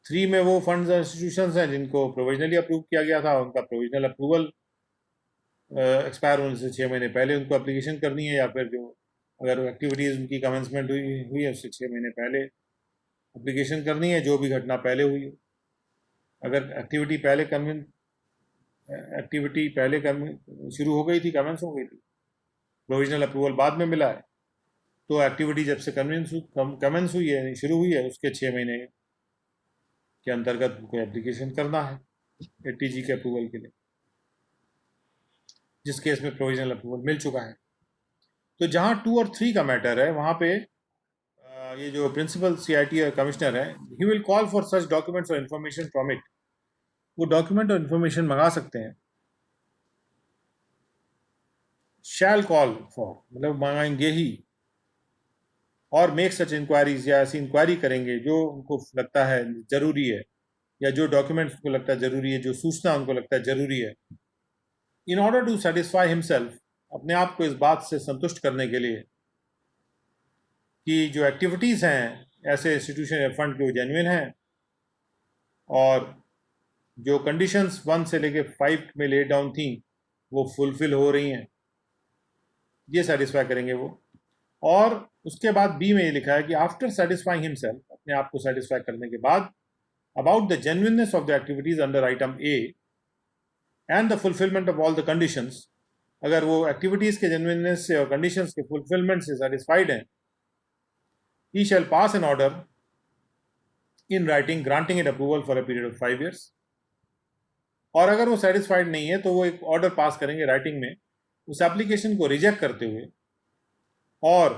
3 में वो फंड्स इंस्टीट्यूशंस हैं जिनको प्रोविजनली अप्रूव किया गया था, उनका प्रोविजनल अप्रूवल एक्सपायर होने से 6 महीने पहले उनको एप्लीकेशन करनी है, या फिर जो अगर एक्टिविटीज़ उनकी कमेंसमेंट हुई है उससे 6 महीने पहले एप्लीकेशन करनी है, जो भी घटना पहले हुई है. अगर एक्टिविटी पहले शुरू हो गई थी, कमेंस हो गई थी, प्रोविजनल अप्रूवल बाद में मिला है, तो एक्टिविटी जब से कमेंस हुई है, शुरू हुई है, उसके 6 महीने के अंतर्गत कोई एप्लीकेशन करना है एटीजी के अप्रूवल के लिए, जिस केस में प्रोविजनल अप्रूवल मिल चुका है. तो जहाँ 2 और 3 का मैटर है, वहाँ पे ये जो प्रिंसिपल CIT कमिश्नर है, he will call for such documents और इन्फॉर्मेशन फ्रॉम इट. वो डॉक्यूमेंट और इन्फॉर्मेशन मंगा सकते हैं. शैल कॉल फॉर मतलब मंगाएंगे ही, और मेक सच इंक्वायरीज, या ऐसी इंक्वायरी करेंगे जो उनको लगता है जरूरी है, या जो डॉक्यूमेंट्स उनको लगता है जरूरी है, जो सूचना उनको लगता है जरूरी है, in order to satisfy himself, अपने आप को इस बात से संतुष्ट करने के लिए कि जो एक्टिविटीज़ हैं ऐसे इंस्टीट्यूशन या फंड के वो जेन्युइन हैं, और जो कंडीशंस 1 से लेके 5 में ले डाउन थी वो फुलफिल हो रही हैं, ये सेटिस्फाई करेंगे वो. और उसके बाद बी में ये लिखा है कि आफ्टर सेटिस्फाइंग हिमसेल्फ, अपने आप को सेटिस्फाई करने के बाद, about the genuineness of the activities under item A and the fulfilment of all the conditions, अगर वो एक्टिविटीज के जेन्युइननेस से और कंडीशंस के फुलफिलमेंट से सेटिस्फाइड हैं, he shall pass an order in writing granting it approval for a period of 5 years. और अगर वो सेटिस्फाइड नहीं है तो वो एक ऑर्डर पास करेंगे राइटिंग में उस एप्लीकेशन को रिजेक्ट करते हुए, और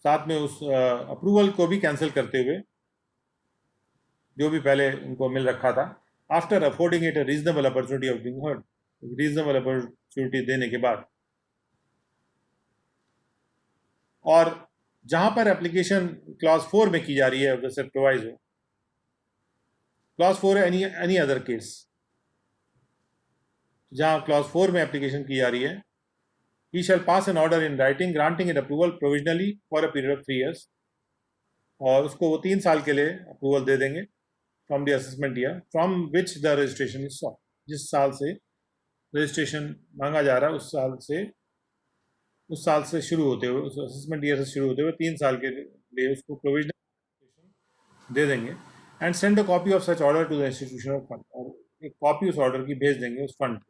साथ में उस अप्रूवल को भी कैंसिल करते हुए जो भी पहले उनको मिल रखा था, after affording it a reasonable opportunity of being heard, reasonable opportunity देने के बाद. और जहां पर एप्लीकेशन क्लॉज 4 में की जा रही है जैसे प्रोवाइजो, क्लॉज 4 है एनी अदर केस, जहां क्लॉज 4 में एप्लीकेशन की जा रही है, he shall pass an order in writing granting it approval provisionally for a period of 3 years, और उसको वो 3 साल के लिए अप्रूवल दे देंगे from the assessment year from which the registration is sought, जिस साल से रजिस्ट्रेशन मांगा जा रहा है उस साल से शुरू होते हुए, उस असेसमेंट ईयर से शुरू होते हुए 3 साल के लिए उसको प्रोविजनल दे देंगे. And send a copy of such order to the institution of fund, और एक कॉपी उस ऑर्डर की भेज देंगे उस fund.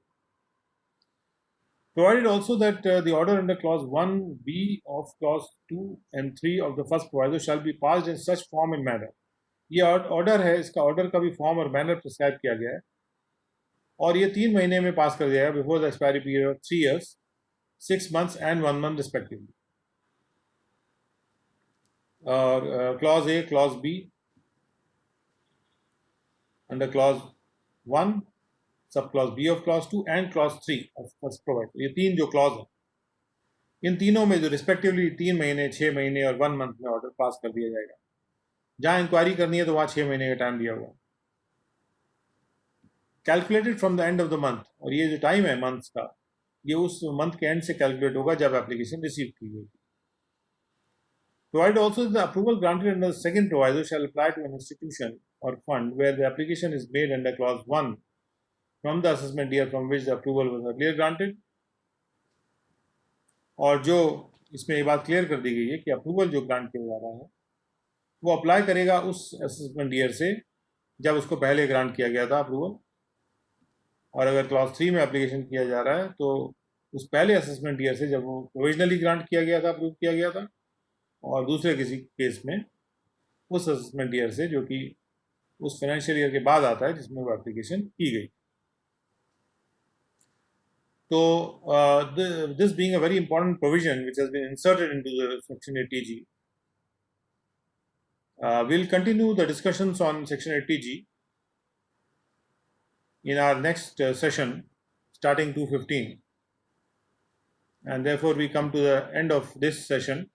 Provided also that the order under clause 1b of clause 2 and 3 of the first proviso shall be passed in such form and manner. ये order है, इसका ऑर्डर का भी फॉर्म और मैनर प्रिस्क्राइब किया गया है, और ये 3 महीने में पास कर दिया जाएगा before the expiry period of 3 years, 6 months and 1 month respectively. और clause A, clause B under clause 1, sub clause B of clause 2 and clause 3 of first provide, ये 3 जो क्लॉज हैं, इन तीनों में जो रिस्पेक्टिवली 3 महीने, 6 महीने और 1 मंथ में ऑर्डर पास कर दिया जाएगा. जहां इंक्वायरी करनी है तो वहां 6 महीने का टाइम दिया हुआ, calculated from the end of the month, और ये जो टाइम है मंथ्स का, ये उस मंथ के एंड से कैलकुलेट होगा जब एप्लीकेशन रिसीव की गई. Provided also that the approval granted under the second proviso shall apply to an institution or fund where the application is made under clause 1 from the assessment year from which the approval was earlier granted. और जो इसमें ये बात clear कर दी गई है कि approval जो ग्रांट किया जा रहा है वो अप्लाई करेगा उस असेसमेंट ईयर से जब उसको पहले ग्रांट किया गया था अप्रूवल, और अगर क्लॉज 3 में एप्लीकेशन किया जा रहा है तो उस पहले असेसमेंट ईयर से जब वो प्रोविजनली ग्रांट किया गया था, अप्रूव किया गया था, और दूसरे किसी केस में उस असेसमेंट ईयर से जो कि उस फाइनेंशियल ईयर के बाद आता है जिसमें वो एप्लीकेशन की गई। तो this being a very important provision which has been inserted into the Section 80G, we'll continue the discussions on Section 80G in our next session starting 2:15, and therefore we come to the end of this session.